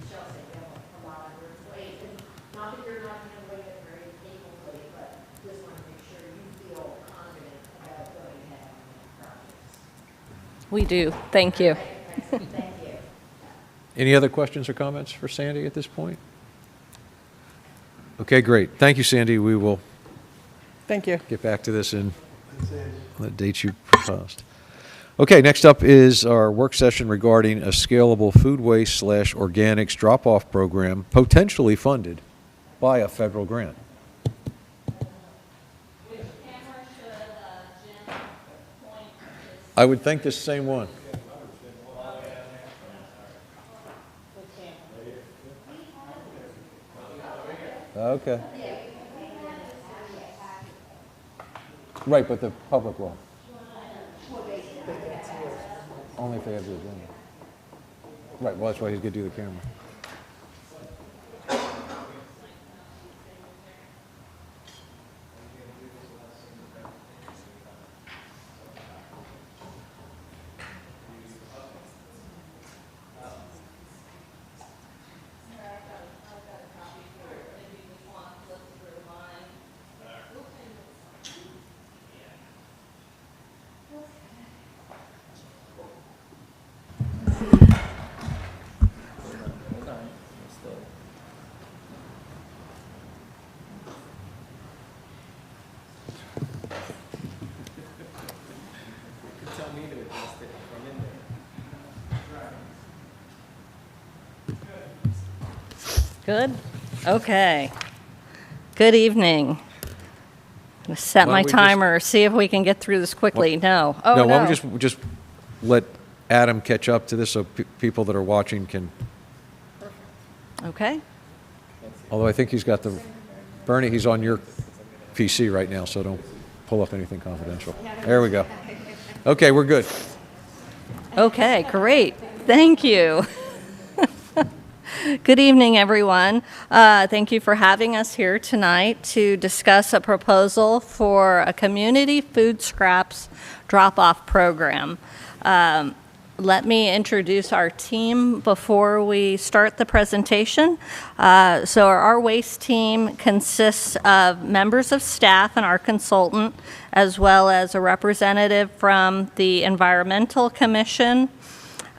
Michelle said, we have a lot on your plate. And not that you're not handling it very capably, but just want to make sure you feel confident about going ahead on the projects. We do. Thank you. Thank you. Any other questions or comments for Sandy at this point? Okay, great. Thank you, Sandy. We will Thank you. get back to this in the dates you proposed. Okay, next up is our work session regarding a scalable food waste / organics drop-off program potentially funded by a federal grant. I would think the same one. Okay. Right, but the public will. Only if they have the agenda. Right, well, that's why he's going to do the camera. Good? Okay. Good evening. I'm gonna set Why my don't we just- timer, see if we can get through this quickly. No. Oh, No, why no. don't we just let Adam catch up to this so people that are watching can, Okay. although I think he's got Bernie, he's on your PC right now, so don't pull up anything confidential. There we go. Okay, we're good. Okay, great. Thank you. Good evening, everyone. Thank you for having us here tonight to discuss a proposal for a community food scraps drop-off program. Let me introduce our team before we start the presentation. So our waste team consists of members of staff and our consultant, as well as a representative from the Environmental Commission,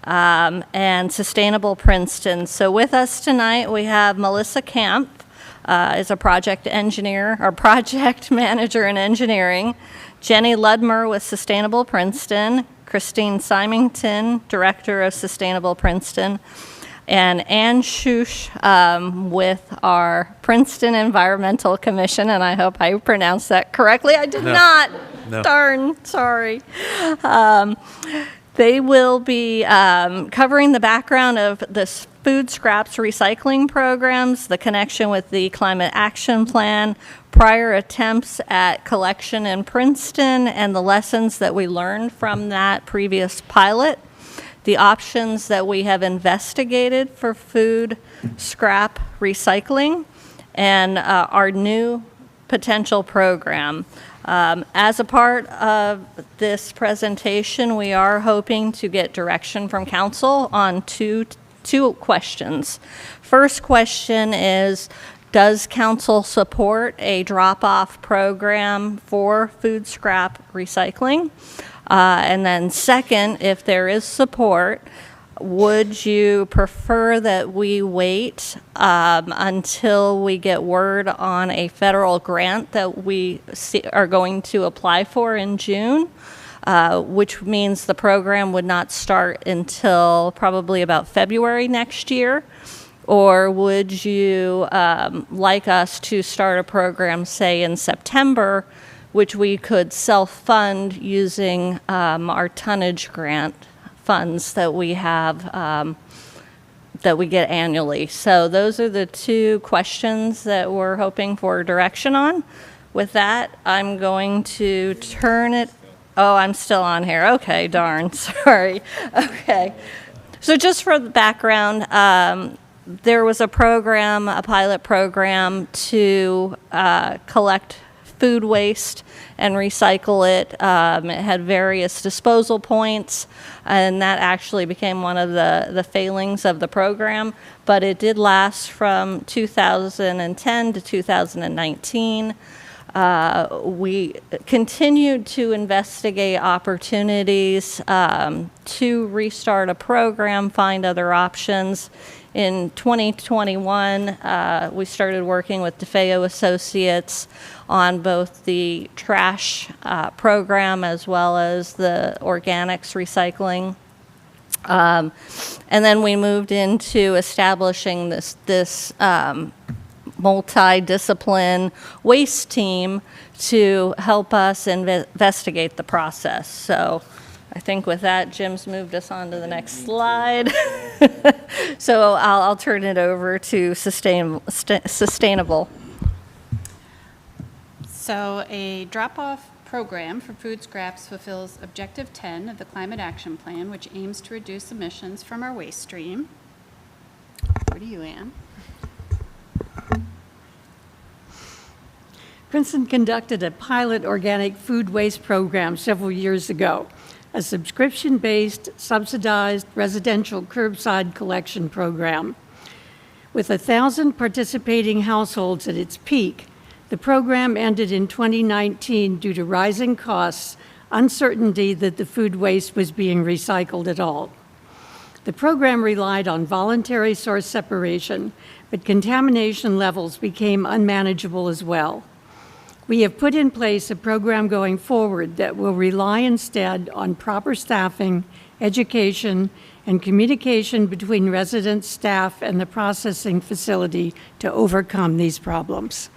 and Sustainable Princeton. So with us tonight, we have Melissa Camp, is a project engineer, or project manager in engineering, Jenny Ludmer with Sustainable Princeton, Christine Symington, director of Sustainable Princeton, and Ann Schuch with our Princeton Environmental Commission, and I hope I pronounced that correctly. I did not. No. Darn, sorry. They will be covering the background of this food scraps recycling programs, the connection with the Climate Action Plan, prior attempts at collection in Princeton, and the lessons that we learned from that previous pilot, the options that we have investigated for food scrap recycling, and our new potential program. As a part of this presentation, we are hoping to get direction from council on two questions. First question is, does council support a drop-off program for food scrap recycling? And then second, if there is support, would you prefer that we wait until we get word on a federal grant that we are going to apply for in June, which means the program would not start until probably about February next year? Or would you like us to start a program, say, in September, which we could self-fund using our tonnage grant funds that we have, that we get annually? So those are the two questions that we're hoping for direction on. With that, I'm going to turn it, oh, I'm still on here. Okay, darn, sorry. Okay. So just for the background, there was a program, a pilot program to collect food waste and recycle it. It had various disposal points, and that actually became one of the failings of the program. But it did last from 2010 to 2019. We continued to investigate opportunities to restart a program, find other options. In 2021, we started working with DeFeo Associates on both the trash program as well as the organics recycling. And then we moved into establishing this multidiscipline waste team to help us investigate the process. So I think with that, Jim's moved us on to the next slide. So I'll turn it over to sustainable. So a drop-off program for food scraps fulfills Objective 10 of the Climate Action Plan, which aims to reduce emissions from our waste stream. Over to you, Ann. Princeton conducted a pilot organic food waste program several years ago, a subscription-based, subsidized residential curbside collection program. With 1,000 participating households at its peak, the program ended in 2019 due to rising costs, uncertainty that the food waste was being recycled at all. The program relied on voluntary source separation, but contamination levels became unmanageable as well. We have put in place a program going forward that will rely instead on proper staffing, education, and communication between residents, staff, and the processing facility to overcome these problems.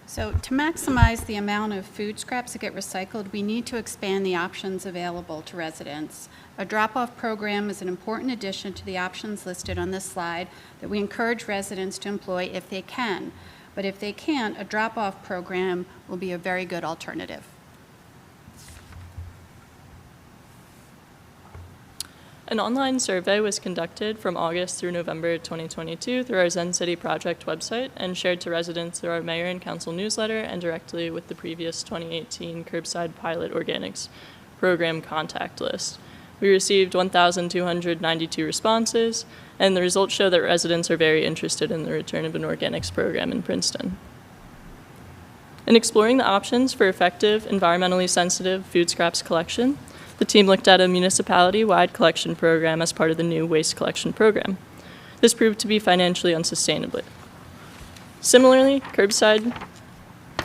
So to maximize the amount of food scraps that get recycled, we need to expand the options available to residents. A drop-off program is an important addition to the options listed on this slide that we encourage residents to employ if they can. But if they can't, a drop-off program will be a very good alternative. An online survey was conducted from August through November 2022 through our Zen City Project website and shared to residents through our mayor and council newsletter and directly with the previous 2018 Curbside Pilot Organics Program contact list. We received 1,292 responses, and the results show that residents are very interested in the return of an organics program in Princeton. In exploring the options for effective, environmentally sensitive food scraps collection, the team looked at a municipality-wide collection program as part of the new waste collection program. This proved to be financially unsustainable. Similarly, curbside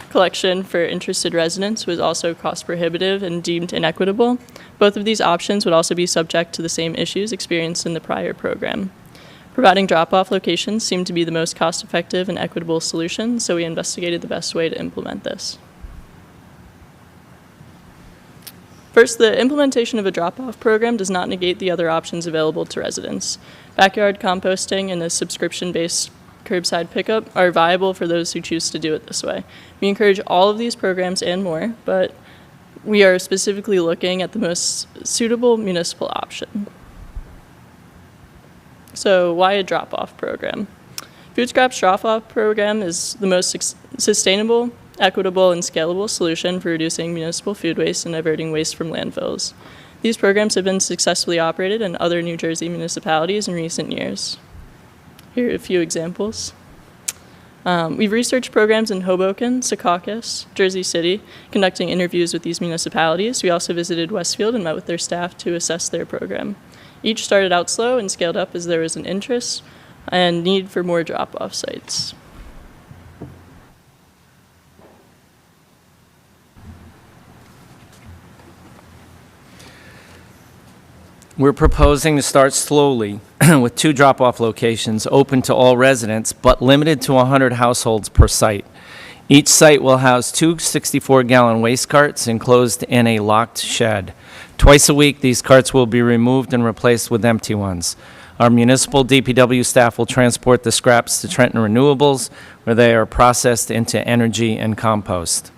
collection for interested residents was also cost prohibitive and deemed inequitable. Both of these options would also be subject to the same issues experienced in the prior program. Providing drop-off locations seemed to be the most cost-effective and equitable solution, so we investigated the best way to implement this. First, the implementation of a drop-off program does not negate the other options available to residents. Backyard composting and a subscription-based curbside pickup are viable for those who choose to do it this way. We encourage all of these programs and more, but we are specifically looking at the most suitable municipal option. So why a drop-off program? Food Scraps drop-off program is the most sustainable, equitable, and scalable solution for reducing municipal food waste and diverting waste from landfills. These programs have been successfully operated in other New Jersey municipalities in recent years. Here are a few examples. We've researched programs in Hoboken, Secaucus, Jersey City, conducting interviews with these municipalities. We also visited Westfield and met with their staff to assess their program. Each started out slow and scaled up as there was an interest and need for more drop-off sites. We're proposing to start slowly with 2 drop-off locations open to all residents, but limited to 100 households per site. Each site will house 2 64-gallon waste carts enclosed in a locked shed. Twice a week, these carts will be removed and replaced with empty ones. Our municipal DPW staff will transport the scraps to Trenton Renewables, where they are processed into energy and compost.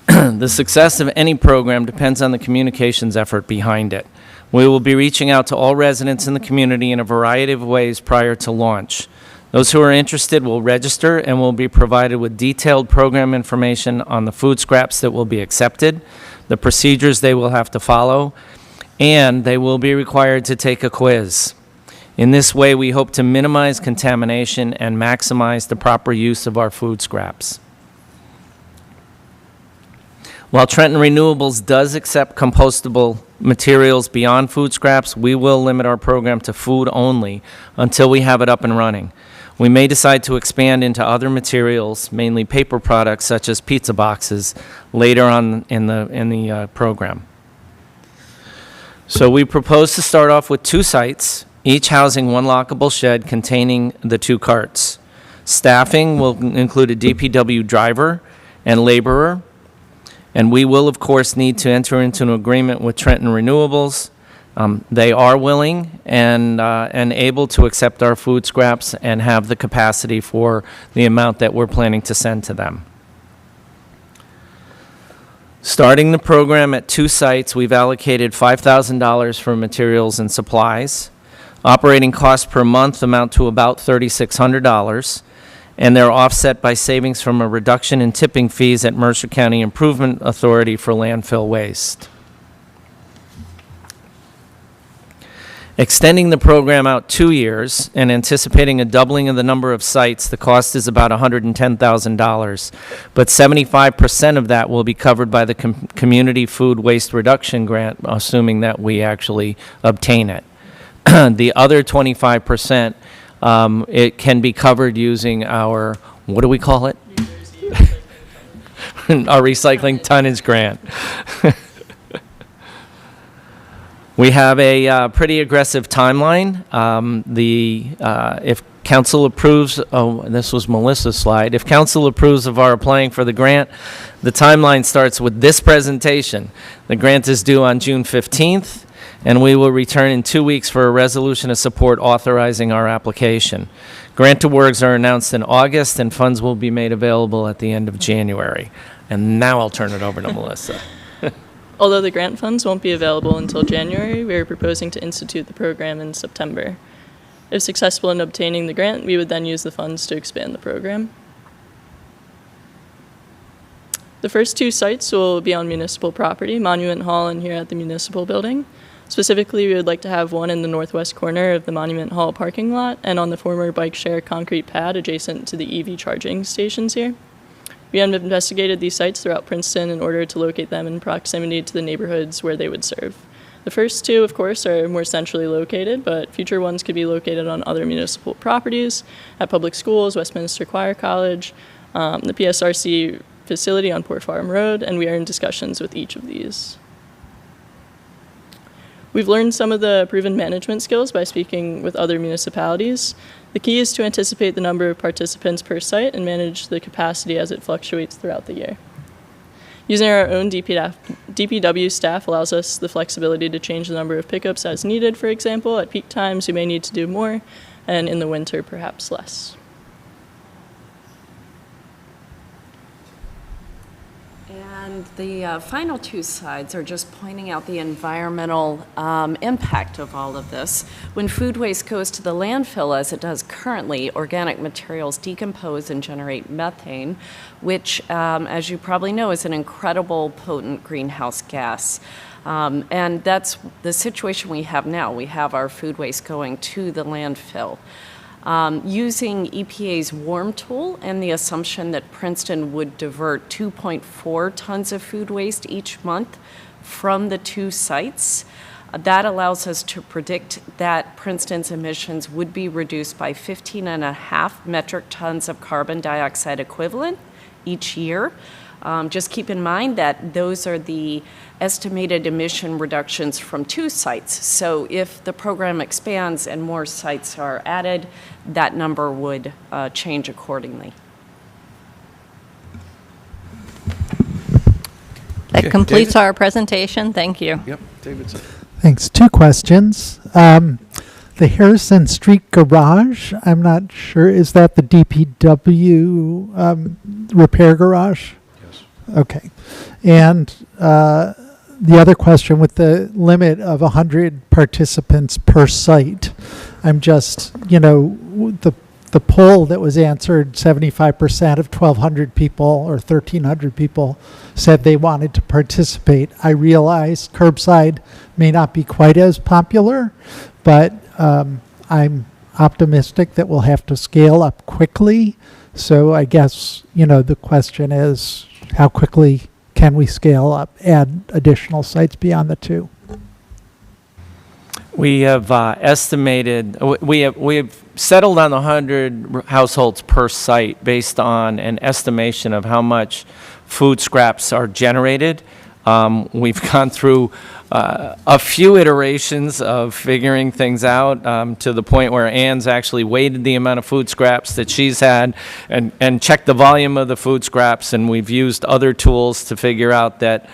The success of any program depends on the communications effort behind it. We will be reaching out to all residents in the community in a variety of ways prior to launch. Those who are interested will register and will be provided with detailed program information on the food scraps that will be accepted, the procedures they will have to follow, and they will be required to take a quiz. In this way, we hope to minimize contamination and maximize the proper use of our food scraps. While Trenton Renewables does accept compostable materials beyond food scraps, we will limit our program to food only until we have it up and running. We may decide to expand into other materials, mainly paper products such as pizza boxes, later on in the program. So we propose to start off with 2 sites, each housing 1 lockable shed containing the 2 carts. Staffing will include a DPW driver and laborer, and we will, of course, need to enter into an agreement with Trenton Renewables. They are willing and able to accept our food scraps and have the capacity for the amount that we're planning to send to them. Starting the program at 2 sites, we've allocated $5,000 for materials and supplies. Operating costs per month amount to about $3,600, and they're offset by savings from a reduction in tipping fees at Mercer County Improvement Authority for landfill waste. Extending the program out 2 years and anticipating a doubling of the number of sites, the cost is about $110,000, but 75% of that will be covered by the Community Food Waste Reduction Grant, assuming that we actually obtain it. The other 25%, it can be covered using our, what do we call it? Our recycling tonnage grant. We have a pretty aggressive timeline. If council approves, oh, this was Melissa's slide. If council approves of our applying for the grant, the timeline starts with this presentation. The grant is due on June 15th, and we will return in 2 weeks for a resolution of support authorizing our application. Grant awards are announced in August, and funds will be made available at the end of January. And now I'll turn it over to Melissa. Although the grant funds won't be available until January, we are proposing to institute the program in September. If successful in obtaining the grant, we would then use the funds to expand the program. The first 2 sites will be on municipal property, Monument Hall and here at the municipal building. Specifically, we would like to have one in the northwest corner of the Monument Hall parking lot and on the former bike share concrete pad adjacent to the EV charging stations here. We have investigated these sites throughout Princeton in order to locate them in proximity to the neighborhoods where they would serve. The first 2, of course, are more centrally located, but future ones could be located on other municipal properties, at public schools, Westminster Choir College, the PSRC facility on Port Farm Road, and we are in discussions with each of these. We've learned some of the proven management skills by speaking with other municipalities. The key is to anticipate the number of participants per site and manage the capacity as it fluctuates throughout the year. Using our own DPW staff allows us the flexibility to change the number of pickups as needed. For example, at peak times, we may need to do more, and in the winter, perhaps less. And the final two slides are just pointing out the environmental impact of all of this. When food waste goes to the landfill, as it does currently, organic materials decompose and generate methane, which, as you probably know, is an incredible potent greenhouse gas. And that's the situation we have now. We have our food waste going to the landfill. Using EPA's WARM tool and the assumption that Princeton would divert 2.4 tons of food waste each month from the two sites, that allows us to predict that Princeton's emissions would be reduced by 15.5 metric tons of carbon dioxide equivalent each year. Just keep in mind that those are the estimated emission reductions from two sites. So if the program expands and more sites are added, that number would change accordingly. That completes our presentation. Thank you. Yep, David. Thanks. Two questions. The Harrison Street Garage, I'm not sure, is that the DPW repair garage? Yes. Okay. And the other question, with the limit of 100 participants per site, I'm just, the poll that was answered, 75% of 1,200 people or 1,300 people said they wanted to participate. I realize curbside may not be quite as popular, but I'm optimistic that we'll have to scale up quickly. So I guess, the question is, how quickly can we scale up, add additional sites beyond the two? We have estimated, we have settled on 100 households per site based on an estimation of how much food scraps are generated. We've gone through a few iterations of figuring things out to the point where Ann's actually weighted the amount of food scraps that she's had and checked the volume of the food scraps, and we've used other tools to figure out that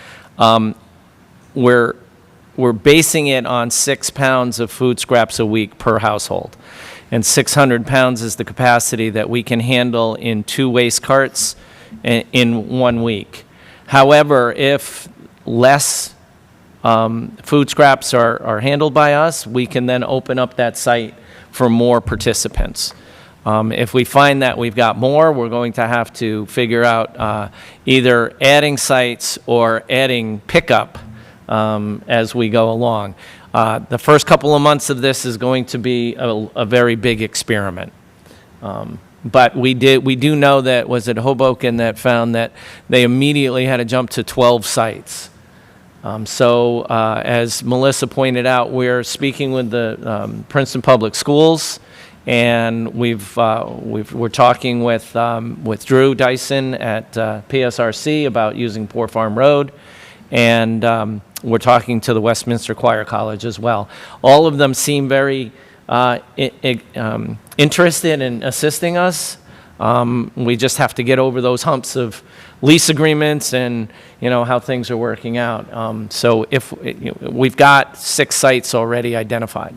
we're basing it on 6 pounds of food scraps a week per household. And 600 pounds is the capacity that we can handle in 2 waste carts in 1 week. However, if less food scraps are handled by us, we can then open up that site for more participants. If we find that we've got more, we're going to have to figure out either adding sites or adding pickup as we go along. The first couple of months of this is going to be a very big experiment. But we do know that, was it Hoboken that found that they immediately had to jump to 12 sites. So as Melissa pointed out, we're speaking with the Princeton Public Schools, and we're talking with Drew Dyson at PSRC about using Poor Farm Road, and we're talking to the Westminster Choir College as well. All of them seem very interested in assisting us. We just have to get over those humps of lease agreements and how things are working out. So if we've got 6 sites already identified.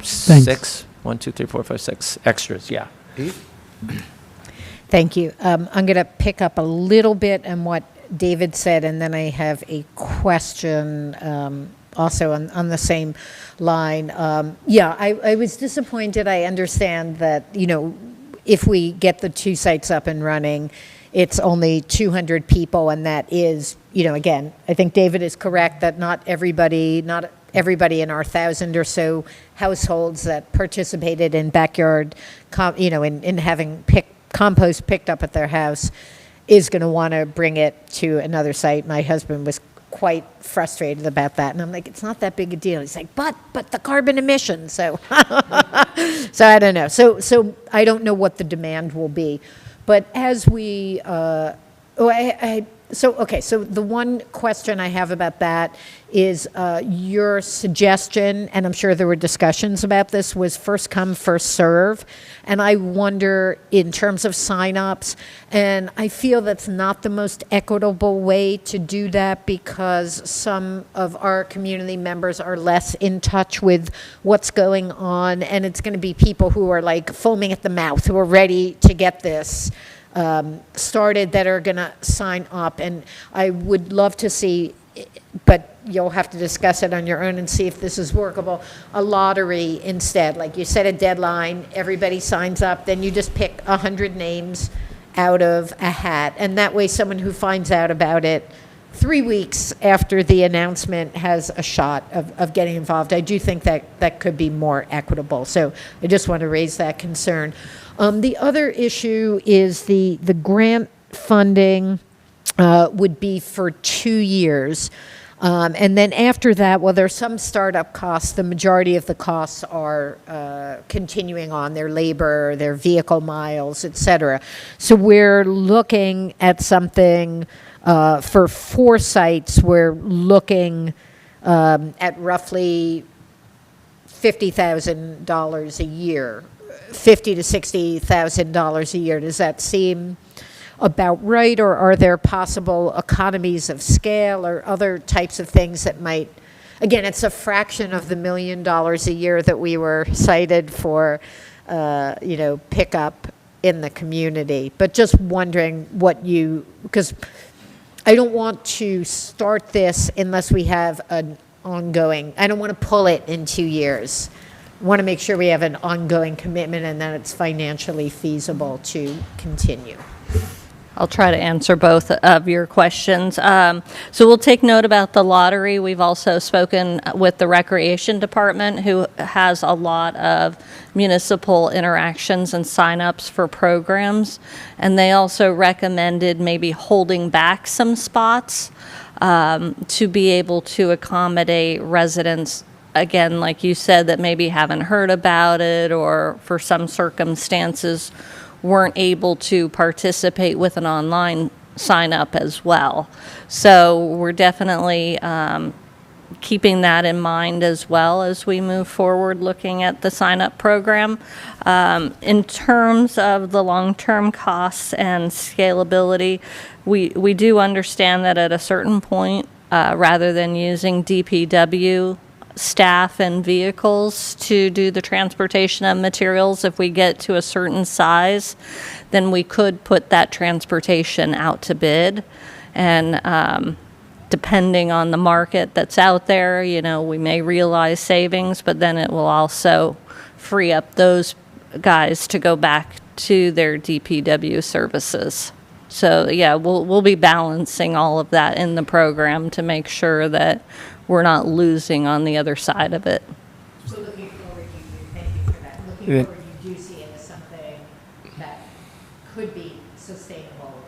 6, 1, 2, 3, 4, 5, 6 extras. Yeah. Thank you. I'm going to pick up a little bit on what David said, and then I have a question also on the same line. I was disappointed. I understand that, if we get the 2 sites up and running, it's only 200 people, and that is, again, I think David is correct that not everybody in our 1,000 or so households that participated in backyard, in having compost picked up at their house is going to want to bring it to another site. My husband was quite frustrated about that, and I'm like, it's not that big a deal. He's like, but the carbon emissions. So so I don't know. So I don't know what the demand will be, but as we so the one question I have about that is your suggestion, and I'm sure there were discussions about this, was first come, first serve. And I wonder in terms of signups, and I feel that's not the most equitable way to do that because some of our community members are less in touch with what's going on, and it's going to be people who are like foaming at the mouth, who are ready to get this. started that are going to sign up. And I would love to see, but you'll have to discuss it on your own and see if this is workable, a lottery instead. Like you set a deadline, everybody signs up, then you just pick 100 names out of a hat. And that way someone who finds out about it 3 weeks after the announcement has a shot of getting involved. I do think that could be more equitable. So I just want to raise that concern. The other issue is the grant funding would be for 2 years. And then after that, well, there's some startup costs. The majority of the costs are continuing on, their labor, their vehicle miles, et cetera. So we're looking at something for 4 sites. We're looking at roughly $50,000 a year, $50,000 to $60,000 a year. Does that seem about right, or are there possible economies of scale or other types of things that might, again, it's a fraction of the $1 million a year that we were cited for, pick up in the community. But just wondering what because I don't want to start this unless we have an ongoing, I don't want to pull it in 2 years. I want to make sure we have an ongoing commitment and that it's financially feasible to continue. I'll try to answer both of your questions. So we'll take note about the lottery. We've also spoken with the Recreation Department, who has a lot of municipal interactions and signups for programs. And they also recommended maybe holding back some spots to be able to accommodate residents, again, like you said, that maybe haven't heard about it or for some circumstances weren't able to participate with an online sign up as well. So we're definitely keeping that in mind as well as we move forward looking at the sign up program. In terms of the long-term costs and scalability, we do understand that at a certain point, rather than using DPW staff and vehicles to do the transportation of materials, if we get to a certain size, then we could put that transportation out to bid. And depending on the market that's out there, we may realize savings, but then it will also free up those guys to go back to their DPW services. So yeah, we'll be balancing all of that in the program to make sure that we're not losing on the other side of it. So looking forward, thank you for that. Looking forward, you do see it as something that could be sustainable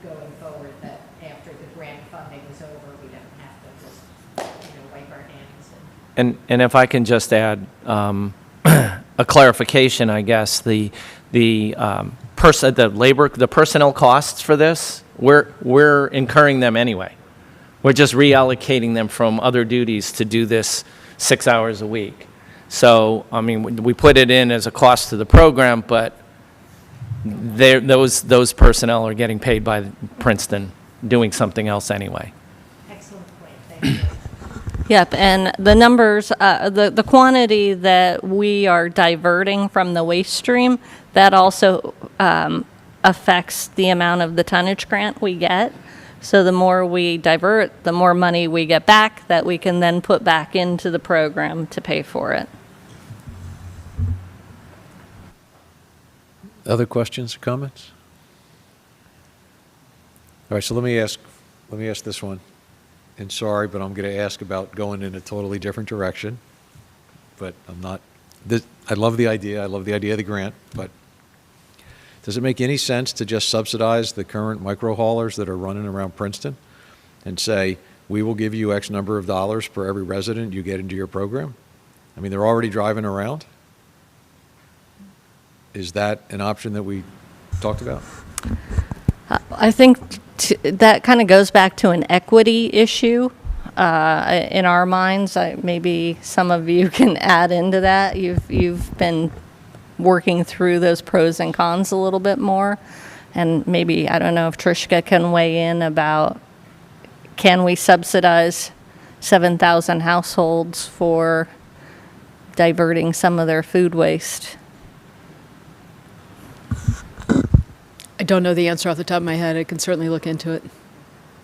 going forward, that after the grant funding is over, we don't have to just, wipe our hands. And if I can just add a clarification, I guess, the personnel costs for this, we're incurring them anyway. We're just reallocating them from other duties to do this 6 hours a week. So, we put it in as a cost to the program, but those personnel are getting paid by Princeton doing something else anyway. Excellent point. Thank you. Yep, and the numbers, the quantity that we are diverting from the waste stream, that also affects the amount of the tonnage grant we get. So the more we divert, the more money we get back that we can then put back into the program to pay for it. Other questions or comments? All right, so let me ask this one. And sorry, but I'm going to ask about going in a totally different direction. But I love the idea. I love the idea of the grant, but does it make any sense to just subsidize the current micro haulers that are running around Princeton and say, we will give you X number of dollars for every resident you get into your program? They're already driving around. Is that an option that we talked about? I think that kind of goes back to an equity issue in our minds. Maybe some of you can add into that. You've been working through those pros and cons a little bit more. And maybe, I don't know if Trishka can weigh in about, can we subsidize 7,000 households for diverting some of their food waste? I don't know the answer off the top of my head. I can certainly look into it.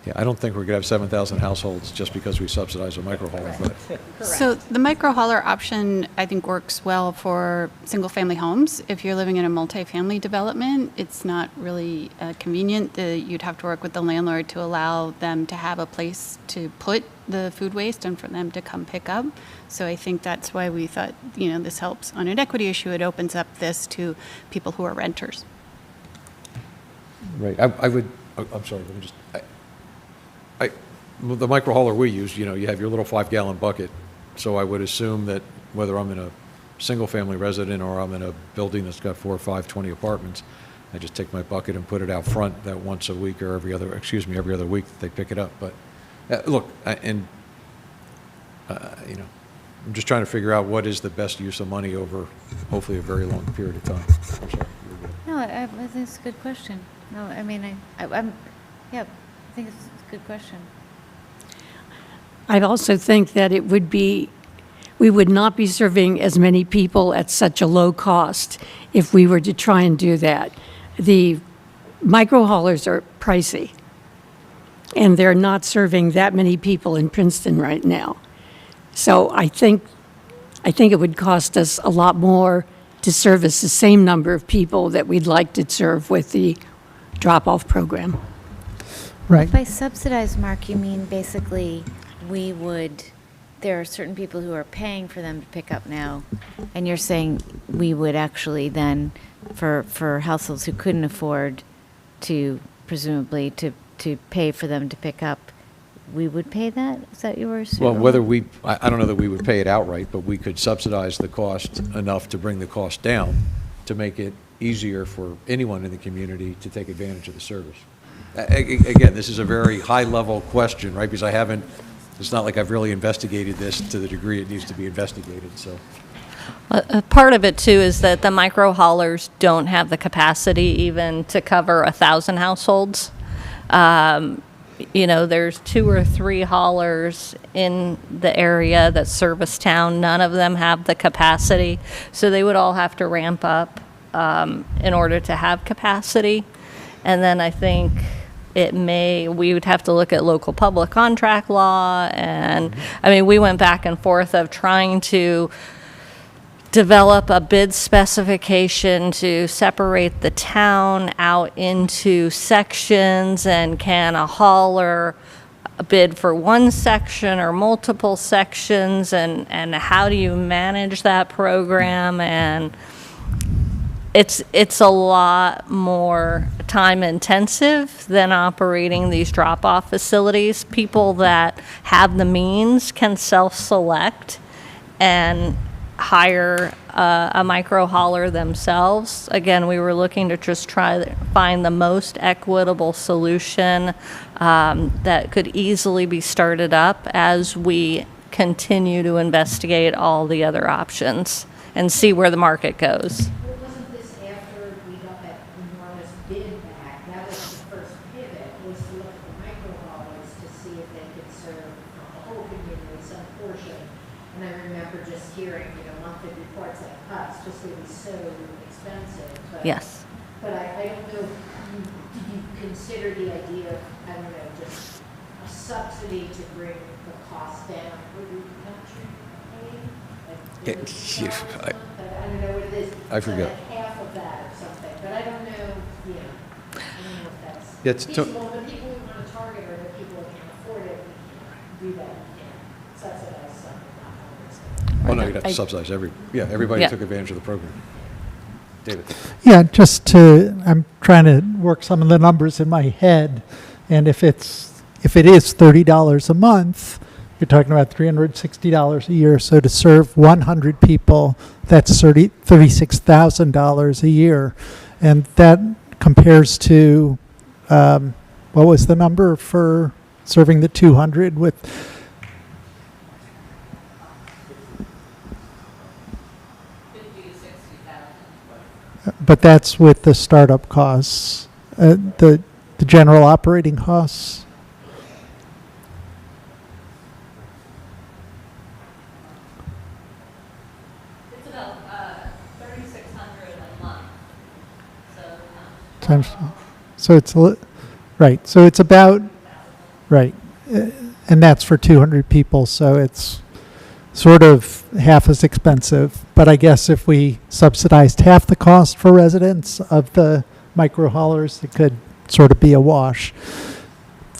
Yeah, I don't think we're going to have 7,000 households just because we subsidize a micro hauler, but So the micro hauler option, I think, works well for single-family homes. If you're living in a multifamily development, it's not really convenient. You'd have to work with the landlord to allow them to have a place to put the food waste and for them to come pick up. So I think that's why we thought, this helps on an equity issue. It opens up this to people who are renters. right, I'm sorry, let me just, well, the micro hauler we use, you have your little 5-gallon bucket. So I would assume that whether I'm in a single-family resident or I'm in a building that's got 4 or 5, 20 apartments, I just take my bucket and put it out front that once a week or every other week that they pick it up. But look, I'm just trying to figure out what is the best use of money over hopefully a very long period of time. I'm sorry. No, I think it's a good question. No, I mean, I think it's a good question. I also think that we would not be serving as many people at such a low cost if we were to try and do that. The micro haulers are pricey, and they're not serving that many people in Princeton right now. So I think it would cost us a lot more to service the same number of people that we'd like to serve with the drop-off program. Right. By subsidized, Mark, you mean basically there are certain people who are paying for them to pick up now, and you're saying we would actually then, for households who couldn't afford to, presumably, to pay for them to pick up, we would pay that? Is that what you were assuming? Well, I don't know that we would pay it outright, but we could subsidize the cost enough to bring the cost down to make it easier for anyone in the community to take advantage of the service. Again, this is a very high-level question, right? Because it's not like I've really investigated this to the degree it needs to be investigated, so. Part of it, too, is that the micro haulers don't have the capacity even to cover 1,000 households. There's 2 or 3 haulers in the area that service town. None of them have the capacity, so they would all have to ramp up in order to have capacity. And then I think we would have to look at local public contract law. And we went back and forth of trying to develop a bid specification to separate the town out into sections, and can a hauler bid for one section or multiple sections, and how do you manage that program? And it's a lot more time intensive than operating these drop-off facilities. People that have the means can self-select and hire a micro hauler themselves. Again, we were looking to just try to find the most equitable solution that could easily be started up as we continue to investigate all the other options and see where the market goes. Wasn't this after we got that enormous bid back? That was the first pivot, was to look at the micro haulers to see if they could serve the whole community, some portion. And I remember just hearing, monthly reports like cuts, just it was so expensive. But, Yes. But I don't know, did you consider the idea of, just a subsidy to bring the cost down for the country? I don't know what it is. I forget. Like half of that or something, but I don't know, I don't know if that's It's feasible. The people we want to target are the people who can't afford it. We can do that. We can't subsidize some, not others. Oh, no, you'd have to subsidize everybody took advantage of the program. David. Yeah, I'm trying to work some of the numbers in my head, and if it is $30 a month, you're talking about $360 a year. So to serve 100 people, that's $36,000 a year, and that compares to what was the number for serving the 200 with? But that's with the startup costs, the general operating costs. It's about $3,600 a month. So Times So it's, right, so it's about, right, and that's for 200 people, so it's sort of half as expensive. But I guess if we subsidized half the cost for residents of the micro haulers, it could sort of be a wash.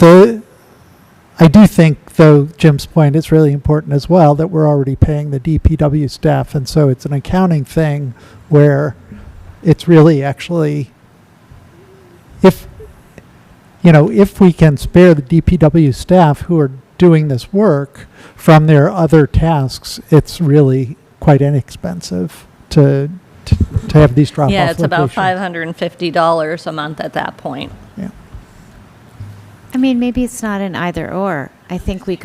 I do think, though, Jim's point is really important as well, that we're already paying the DPW staff, and so it's an accounting thing where it's really actually, if we can spare the DPW staff who are doing this work from their other tasks, it's really quite inexpensive to have these drop-off Yeah, it's about locations. $550 a month at that point. I mean, maybe it's not an either or. I think we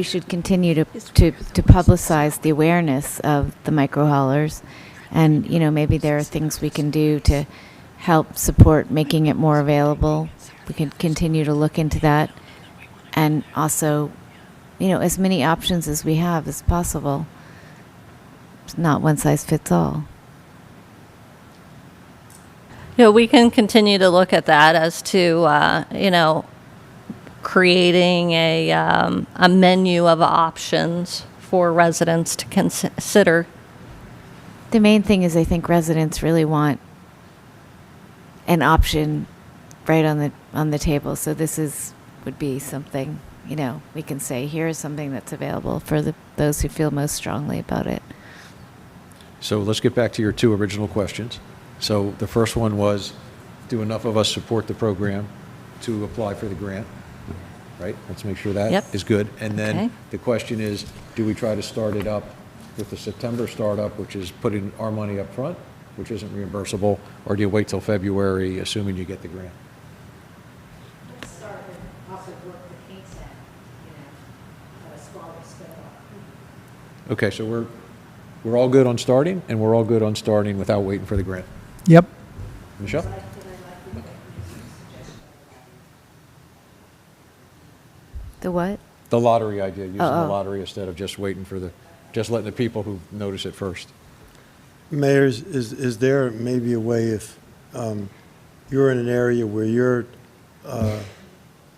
should continue to publicize the awareness of the micro haulers, and maybe there are things we can do to help support making it more available. We can continue to look into that, and also, as many options as we have as possible. It's not one size fits all. We can continue to look at that as to, creating a menu of options for residents to consider. The main thing is I think residents really want an option right on the table. So this would be something, we can say, here is something that's available for those who feel most strongly about it. So let's get back to your two original questions. So the first one was, do enough of us support the program to apply for the grant? Right? Let's make sure that is good. And then Okay. the question is, do we try to start it up with the September startup, which is putting our money up front, which isn't reimbursable, or do you wait till February, assuming you get the grant? Let's start and also work the kinks out, at a smaller scale. Okay, so we're all good on starting, and we're all good on starting without waiting for the grant. Yep. Michelle? The what? The lottery idea, using the Oh. lottery instead of just waiting for just letting the people who notice it first. Mayors, is there maybe a way if you're in an area where your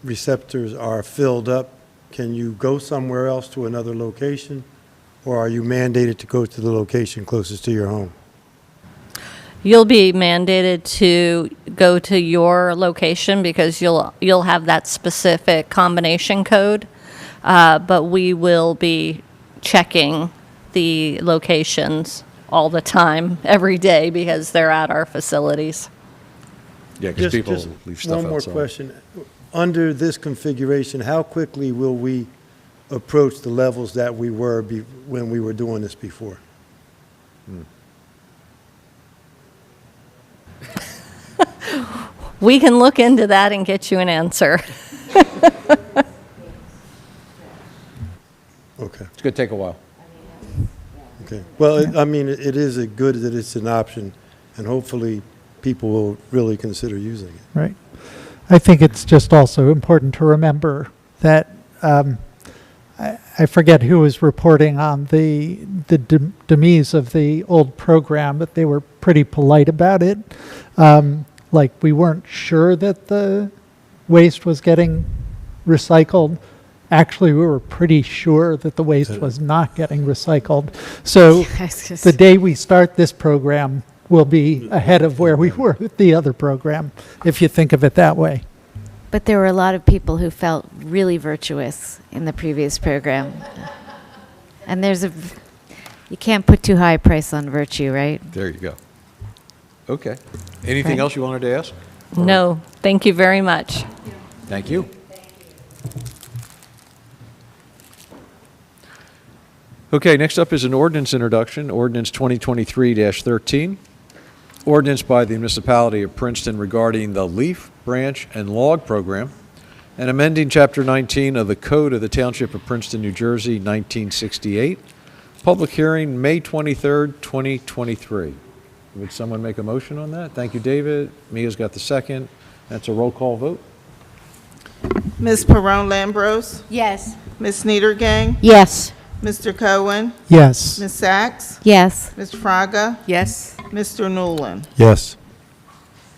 receptors are filled up, can you go somewhere else to another location? Or are you mandated to go to the location closest to your home? You'll be mandated to go to your location because you'll have that specific combination code, but we will be checking the locations all the time, every day, because they're at our facilities. Yeah, because people leave stuff outside. One more question. Under this configuration, how quickly will we approach the levels that we were when we were doing this before? We can look into that and get you an answer. Okay. It's going to take a while. Okay. Well, I mean, it is good that it's an option, and hopefully people will really consider using it. Right. I think it's just also important to remember that I forget who was reporting on the demise of the old program, but they were pretty polite about it. Like, we weren't sure that the waste was getting recycled. Actually, we were pretty sure that the waste was not getting recycled. So the day we start this program, we'll be ahead of where we were with the other program, if you think of it that way. But there were a lot of people who felt really virtuous in the previous program. And you can't put too high a price on virtue, right? There you go. Okay. Anything else you wanted to ask? No, thank you very much. Thank you. Okay, next up is an ordinance introduction, ordinance 2023-13. Ordinance by the municipality of Princeton regarding the leaf, branch, and log program, and amending Chapter 19 of the Code of the Township of Princeton, New Jersey, 1968. Public hearing, May 23rd, 2023. Would someone make a motion on that? Thank you, David. Mia's got the second. That's a roll call vote. Ms. Perron-Lambros? Yes. Ms. Niedergang? Yes. Mr. Cohen? Yes. Ms. Sachs? Yes. Ms. Fraga? Yes. Mr. Newland? Yes.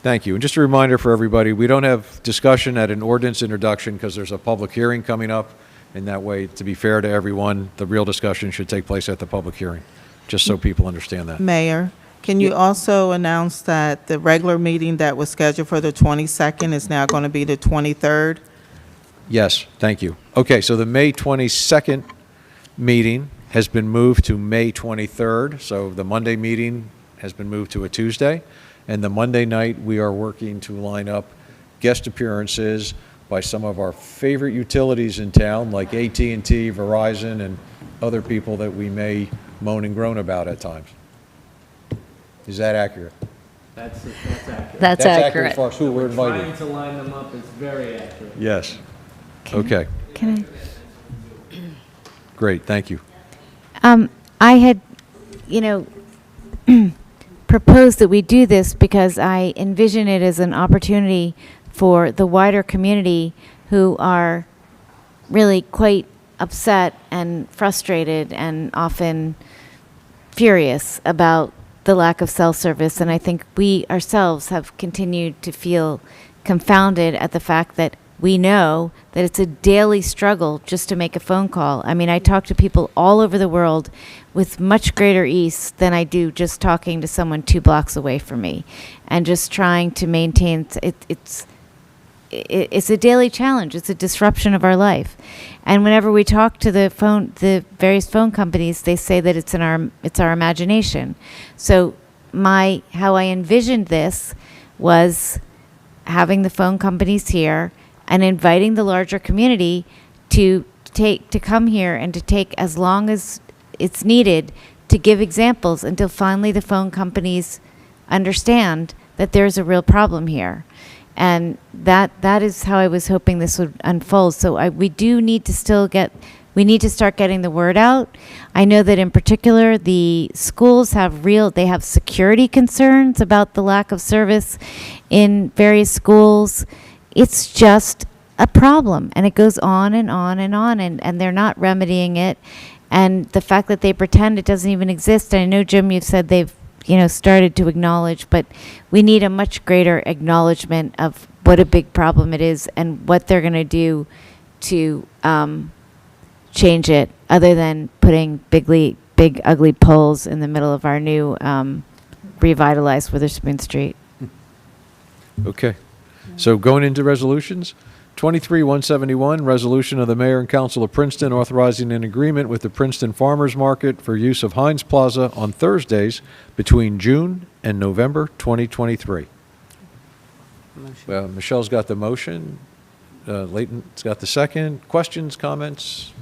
Thank you. And just a reminder for everybody, we don't have discussion at an ordinance introduction because there's a public hearing coming up. And that way, to be fair to everyone, the real discussion should take place at the public hearing, just so people understand that. Mayor, can you also announce that the regular meeting that was scheduled for the 22nd is now going to be the 23rd? Yes, thank you. Okay, so the May 22nd meeting has been moved to May 23rd. So the Monday meeting has been moved to a Tuesday. And the Monday night, we are working to line up guest appearances by some of our favorite utilities in town, like AT&T, Verizon, and other people that we may moan and groan about at times. Is that accurate? That's accurate. That's accurate. As far as who we're inviting. Trying to line them up is very accurate. Yes. Okay, Can great, thank you. I had, proposed that we do this because I envision it as an opportunity for the wider community who are really quite upset and frustrated and often furious about the lack of cell service. And I think we ourselves have continued to feel confounded at the fact that we know that it's a daily struggle just to make a phone call. I mean, I talk to people all over the world with much greater ease than I do just talking to someone 2 blocks away from me, and just trying to maintain it's a daily challenge. It's a disruption of our life. And whenever we talk to the various phone companies, they say that it's our imagination. So how I envisioned this was having the phone companies here and inviting the larger community to come here and to take as long as it's needed to give examples until finally the phone companies understand that there's a real problem here. And that is how I was hoping this would unfold. So we need to start getting the word out. I know that in particular, the schools they have security concerns about the lack of service in various schools. It's just a problem, and it goes on and on and on, and they're not remedying it. And the fact that they pretend it doesn't even exist, and I know, Jim, you've said they've started to acknowledge, but we need a much greater acknowledgement of what a big problem it is and what they're going to do to change it, other than putting big ugly poles in the middle of our new revitalized Witherspoon Street. Okay, so going into resolutions, 23-171, resolution of the Mayor and Council of Princeton authorizing an agreement with the Princeton Farmers Market for use of Heinz Plaza on Thursdays between June and November 2023. Well, Michelle's got the motion. Leighton's got the second. Questions, comments?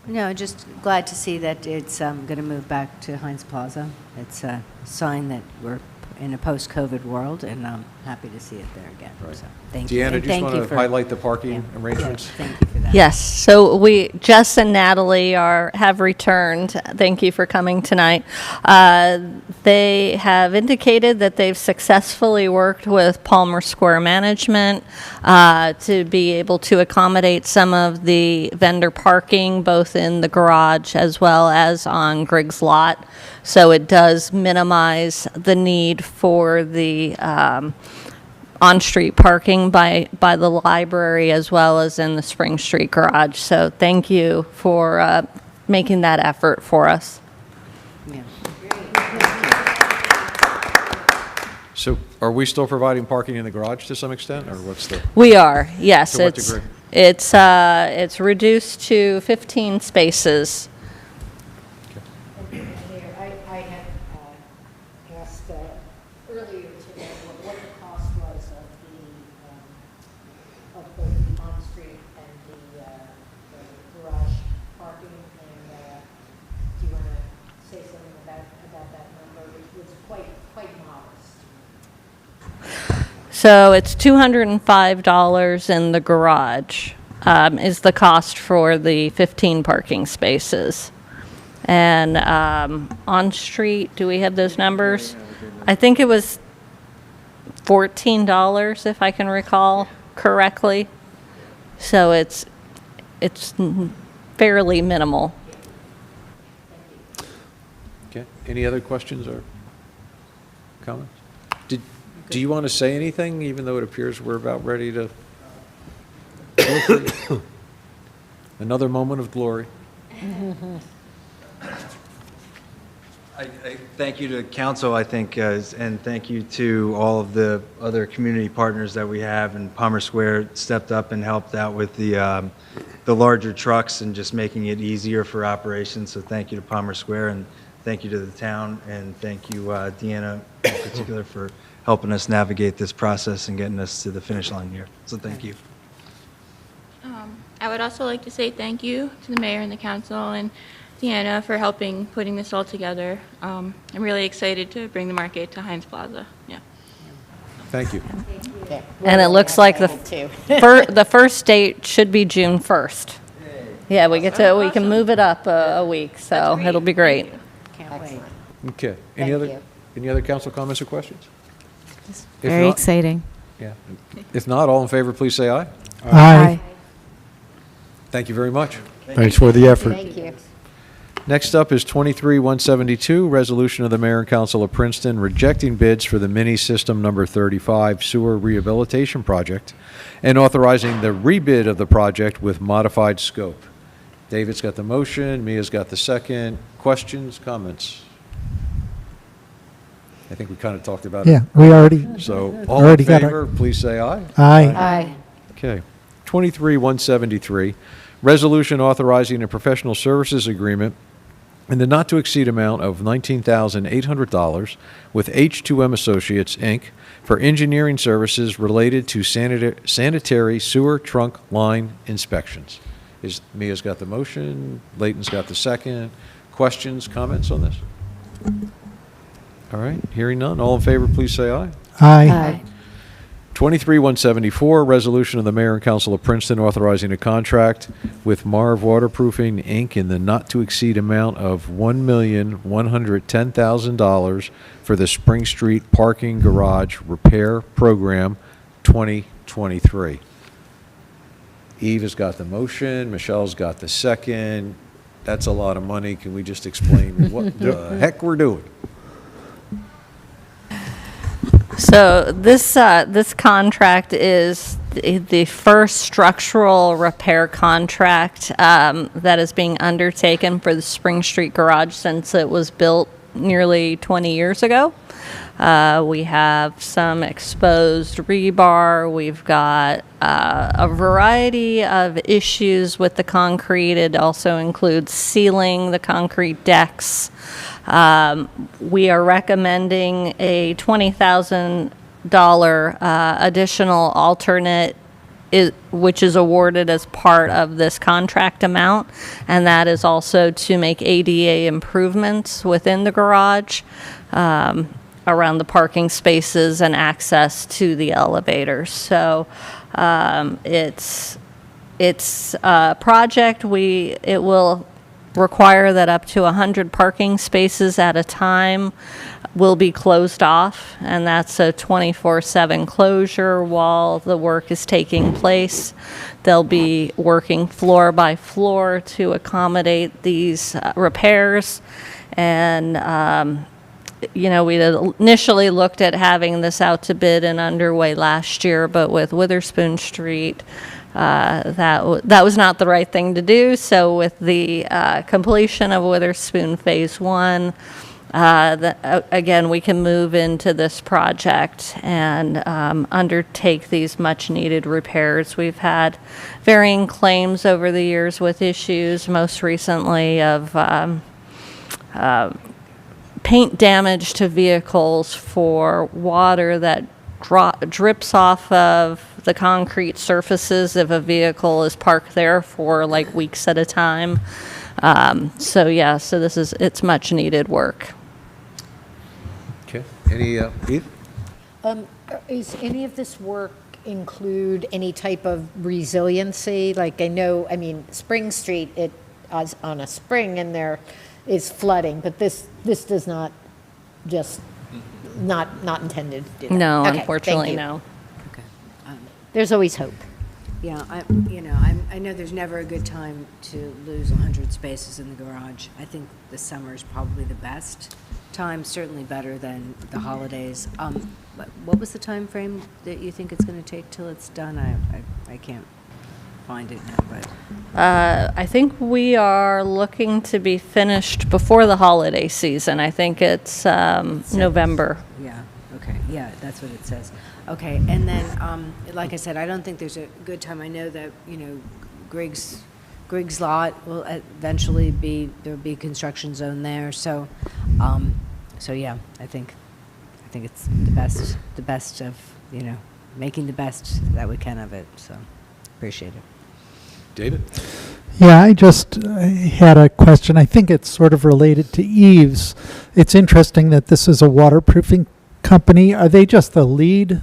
No, just glad to see that it's going to move back to Heinz Plaza. It's a sign that we're in a post-COVID world, and I'm happy to see it there again. Right. So, thank you. Deanna, And do you thank just you want to for- highlight the parking arrangements? Thank you for that. Yes, so Jess and Natalie have returned. Thank you for coming tonight. They have indicated that they've successfully worked with Palmer Square Management to be able to accommodate some of the vendor parking, both in the garage as well as on Griggs Lot. So it does minimize the need for the on-street parking by the library as well as in the Spring Street garage. So thank you for making that effort for us. Yeah. So are we still providing parking in the garage to some extent, or what's the? We are, yes. To what degree? It's reduced to 15 spaces. Mayor, I had asked earlier today what the cost was of both the on-street and the garage parking, and do you want to say something about that number, which was quite modest? So it's $205 in the garage is the cost for the 15 parking spaces. And on street, do we have those numbers? I think it was $14, if I can recall correctly. So it's fairly minimal. Okay, any other questions or comments? Do you want to say anything, even though it appears we're about ready to? Another moment of glory. I thank you to council, I think, and thank you to all of the other community partners that we have. And Palmer Square stepped up and helped out with the larger trucks and just making it easier for operations. So thank you to Palmer Square, and thank you to the town, and thank you, Deanna, in particular, for helping us navigate this process and getting us to the finish line here. So thank you. I would also like to say thank you to the mayor and the council and Deanna for helping putting this all together. I'm really excited to bring the market to Heinz Plaza. Yeah. Thank you. And it looks like the the first date should be June 1st. Yeah, we can move it up a week, so it'll be great. Can't wait. Okay. Thank you. Any other council comments or questions? If Very not- exciting. Yeah. If not, all in favor, please say aye. Aye. Thank you very much. Thanks for the effort. Thank you. Next up is 23-172, resolution of the mayor and council of Princeton rejecting bids for the mini system number 35 sewer rehabilitation project and authorizing the rebid of the project with modified scope. David's got the motion, Mia's got the second. Questions, comments? I think we kind of talked about it. Yeah, we already. So all in already got favor, please say aye. Aye. Aye. Okay. 23-173, resolution authorizing a professional services agreement in the not-to-exceed amount of $19,800 with H2M Associates, Inc. for engineering services related to sanitary sewer trunk line inspections. Mia's got the motion, Leighton's got the second. Questions, comments on this? All right, hearing none. All in favor, please say aye. Aye. 23-174, resolution of the mayor and council of Princeton authorizing a contract with Marv Waterproofing, Inc. in the not-to-exceed amount of $1,110,000 for the Spring Street Parking Garage Repair Program 2023. Eve has got the motion, Michelle's got the second. That's a lot of money. Can we just explain what the heck we're doing? So this contract is the first structural repair contract that is being undertaken for the Spring Street Garage since it was built nearly 20 years ago. We have some exposed rebar. We've got a variety of issues with the concrete. It also includes sealing the concrete decks. We are recommending a $20,000 additional alternate which is awarded as part of this contract amount, and that is also to make ADA improvements within the garage around the parking spaces and access to the elevators. So it's a project. It will require that up to 100 parking spaces at a time will be closed off, and that's a 24/7 closure while the work is taking place. They'll be working floor by floor to accommodate these repairs, and we initially looked at having this out to bid and underway last year, but with Witherspoon Street, that was not the right thing to do. So with the completion of Witherspoon Phase 1, again, we can move into this project and undertake these much-needed repairs. We've had varying claims over the years with issues, most recently of paint damage to vehicles for water that drips off of the concrete surfaces if a vehicle is parked there for like weeks at a time. So it's much needed work. Okay. Any, Eve? Is any of this work include any type of resiliency? Like Spring Street, it is on a spring and there is flooding, but this does not just, not intended to do that. No, Okay, unfortunately, thank you. no. Okay. There's always hope. Yeah, I know there's never a good time to lose 100 spaces in the garage. I think the summer is probably the best time, certainly better than the holidays. what was the time frame that you think it's going to take till it's done? I can't find it now, but. I think we are looking to be finished before the holiday season. I think it's November. Yeah, okay, yeah, that's what it says. Okay, and then, like I said, I don't think there's a good time. I know that, Griggs lot will eventually there'll be construction zone there, so yeah, I think it's the best of, making the best that we can of it, so appreciate it. David? Yeah, I just had a question. I think it's sort of related to eaves. It's interesting that this is a waterproofing company. Are they just the lead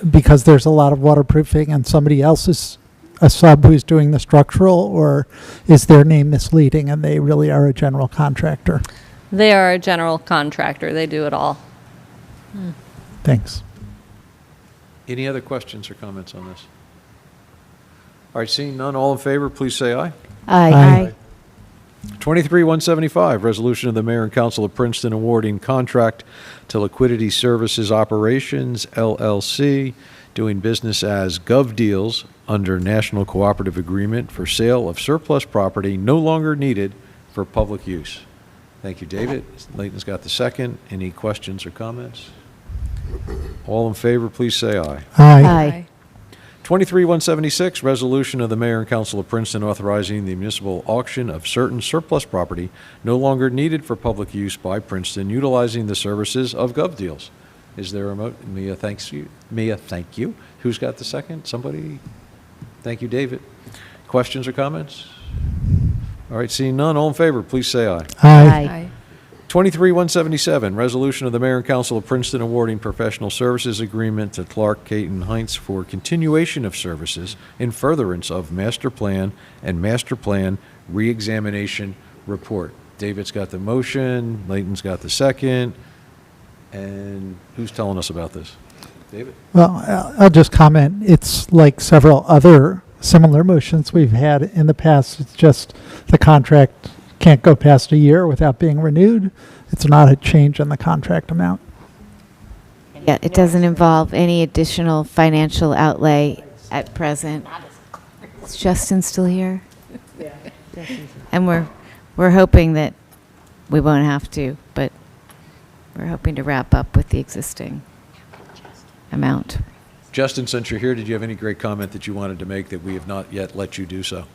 because there's a lot of waterproofing and somebody else is a sub who's doing the structural, or is their name misleading and they really are a general contractor? They are a general contractor. They do it all. Thanks. Any other questions or comments on this? All right, seeing none, all in favor, please say aye. Aye. 23-175, resolution of the Mayor and Council of Princeton awarding contract to Liquidity Services Operations, LLC, doing business as GovDeals under National Cooperative Agreement for sale of surplus property no longer needed for public use. Thank you, David. Layton's got the second. Any questions or comments? All in favor, please say aye. Aye. 23-176, resolution of the Mayor and Council of Princeton authorizing the municipal auction of certain surplus property no longer needed for public use by Princeton, utilizing the services of GovDeals. Is there a Mia, thanks you. Mia, thank you. Who's got the second? Somebody? Thank you, David. Questions or comments? All right, seeing none, all in favor, please say aye. Aye. 23-177, resolution of the Mayor and Council of Princeton awarding professional services agreement to Clark Caton Heinz for continuation of services in furtherance of master plan and master plan reexamination report. David's got the motion, Layton's got the second, and who's telling us about this? David? Well, I'll just comment. It's like several other similar motions we've had in the past. It's just the contract can't go past a year without being renewed. It's not a change in the contract amount. Yeah, it doesn't involve any additional financial outlay at present. Is Justin still here? Yeah. And we're hoping that we won't have to, but we're hoping to wrap up with the existing amount. Justin, since you're here, did you have any great comment that you wanted to make that we have not yet let you do so?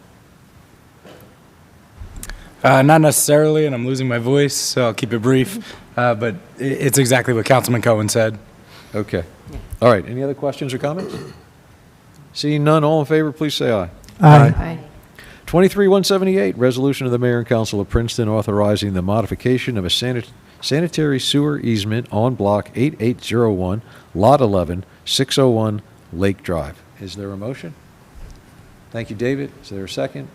Not necessarily, and I'm losing my voice, so I'll keep it brief. But it's exactly what Councilman Cohen said. Okay. All right, any other questions or comments? Seeing none, all in favor, please say aye. Aye. 23-178, resolution of the Mayor and Council of Princeton authorizing the modification of a sanitary sewer easement on Block 8801, Lot 11, 601 Lake Drive. Is there a motion? Thank you, David. Is there a second?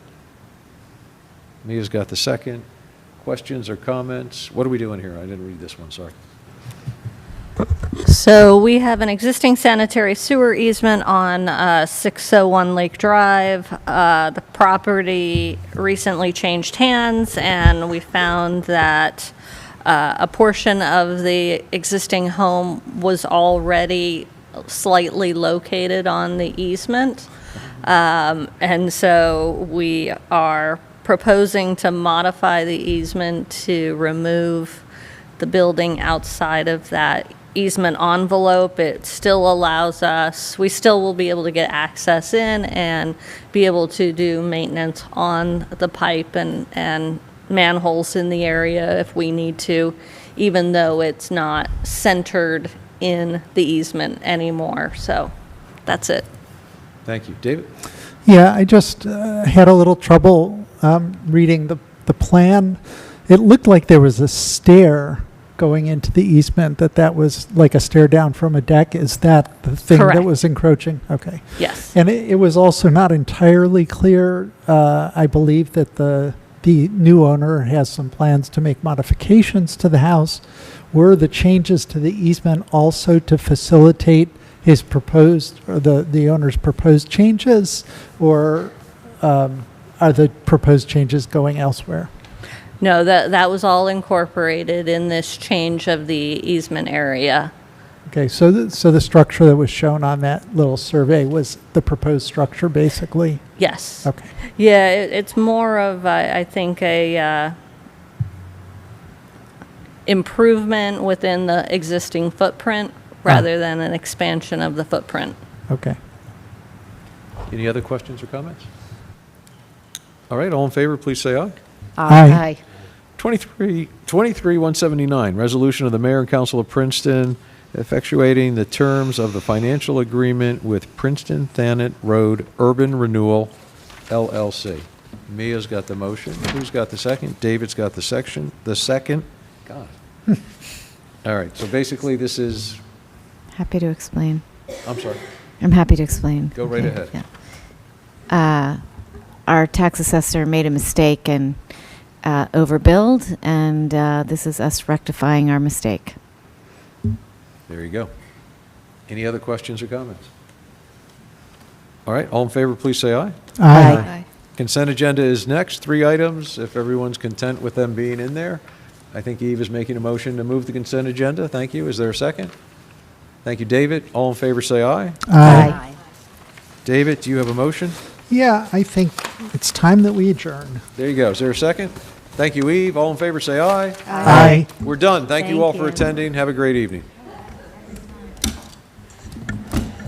Mia's got the second. Questions or comments? What are we doing here? I didn't read this one, sorry. So we have an existing sanitary sewer easement on 601 Lake Drive. The property recently changed hands, and we found that a portion of the existing home was already slightly located on the easement. And so we are proposing to modify the easement to remove the building outside of that easement envelope. It still allows us, we still will be able to get access in and be able to do maintenance on the pipe and manholes in the area if we need to, even though it's not centered in the easement anymore. So that's it. Thank you. David? Yeah, I just had a little trouble reading the plan. It looked like there was a stair going into the easement, that was like a stair down from a deck. Is that the thing Correct. that was encroaching? Okay. Yes. And it was also not entirely clear. I believe that the new owner has some plans to make modifications to the house. Were the changes to the easement also to facilitate his proposed, or the owner's proposed changes, or are the proposed changes going elsewhere? No, that was all incorporated in this change of the easement area. Okay, so the structure that was shown on that little survey was the proposed structure, basically? Yes. Okay. Yeah, it's more of, I think, a improvement within the existing footprint rather than an expansion of the footprint. Okay. Any other questions or comments? All right, all in favor, please say aye. Aye. 23-179, resolution of the mayor and council of Princeton effectuating the terms of the financial agreement with Princeton Thanet Road Urban Renewal LLC. Mia's got the motion. Who's got the second? David's got the second. God. All right, so basically this is, Happy to explain. I'm sorry. I'm happy to explain. Go right Okay, ahead. yeah. Our tax assessor made a mistake and overbilled, and this is us rectifying our mistake. There you go. Any other questions or comments? All right, all in favor, please say aye. Aye. Consent agenda is next, 3 items, if everyone's content with them being in there. I think Eve is making a motion to move the consent agenda. Thank you. Is there a second? Thank you, David. All in favor, say aye. Aye. David, do you have a motion? Yeah, I think it's time that we adjourn. There you go. Is there a second? Thank you, Eve. All in favor, say aye. Aye. We're done. Thank you Thank all for you. attending. Have a great evening.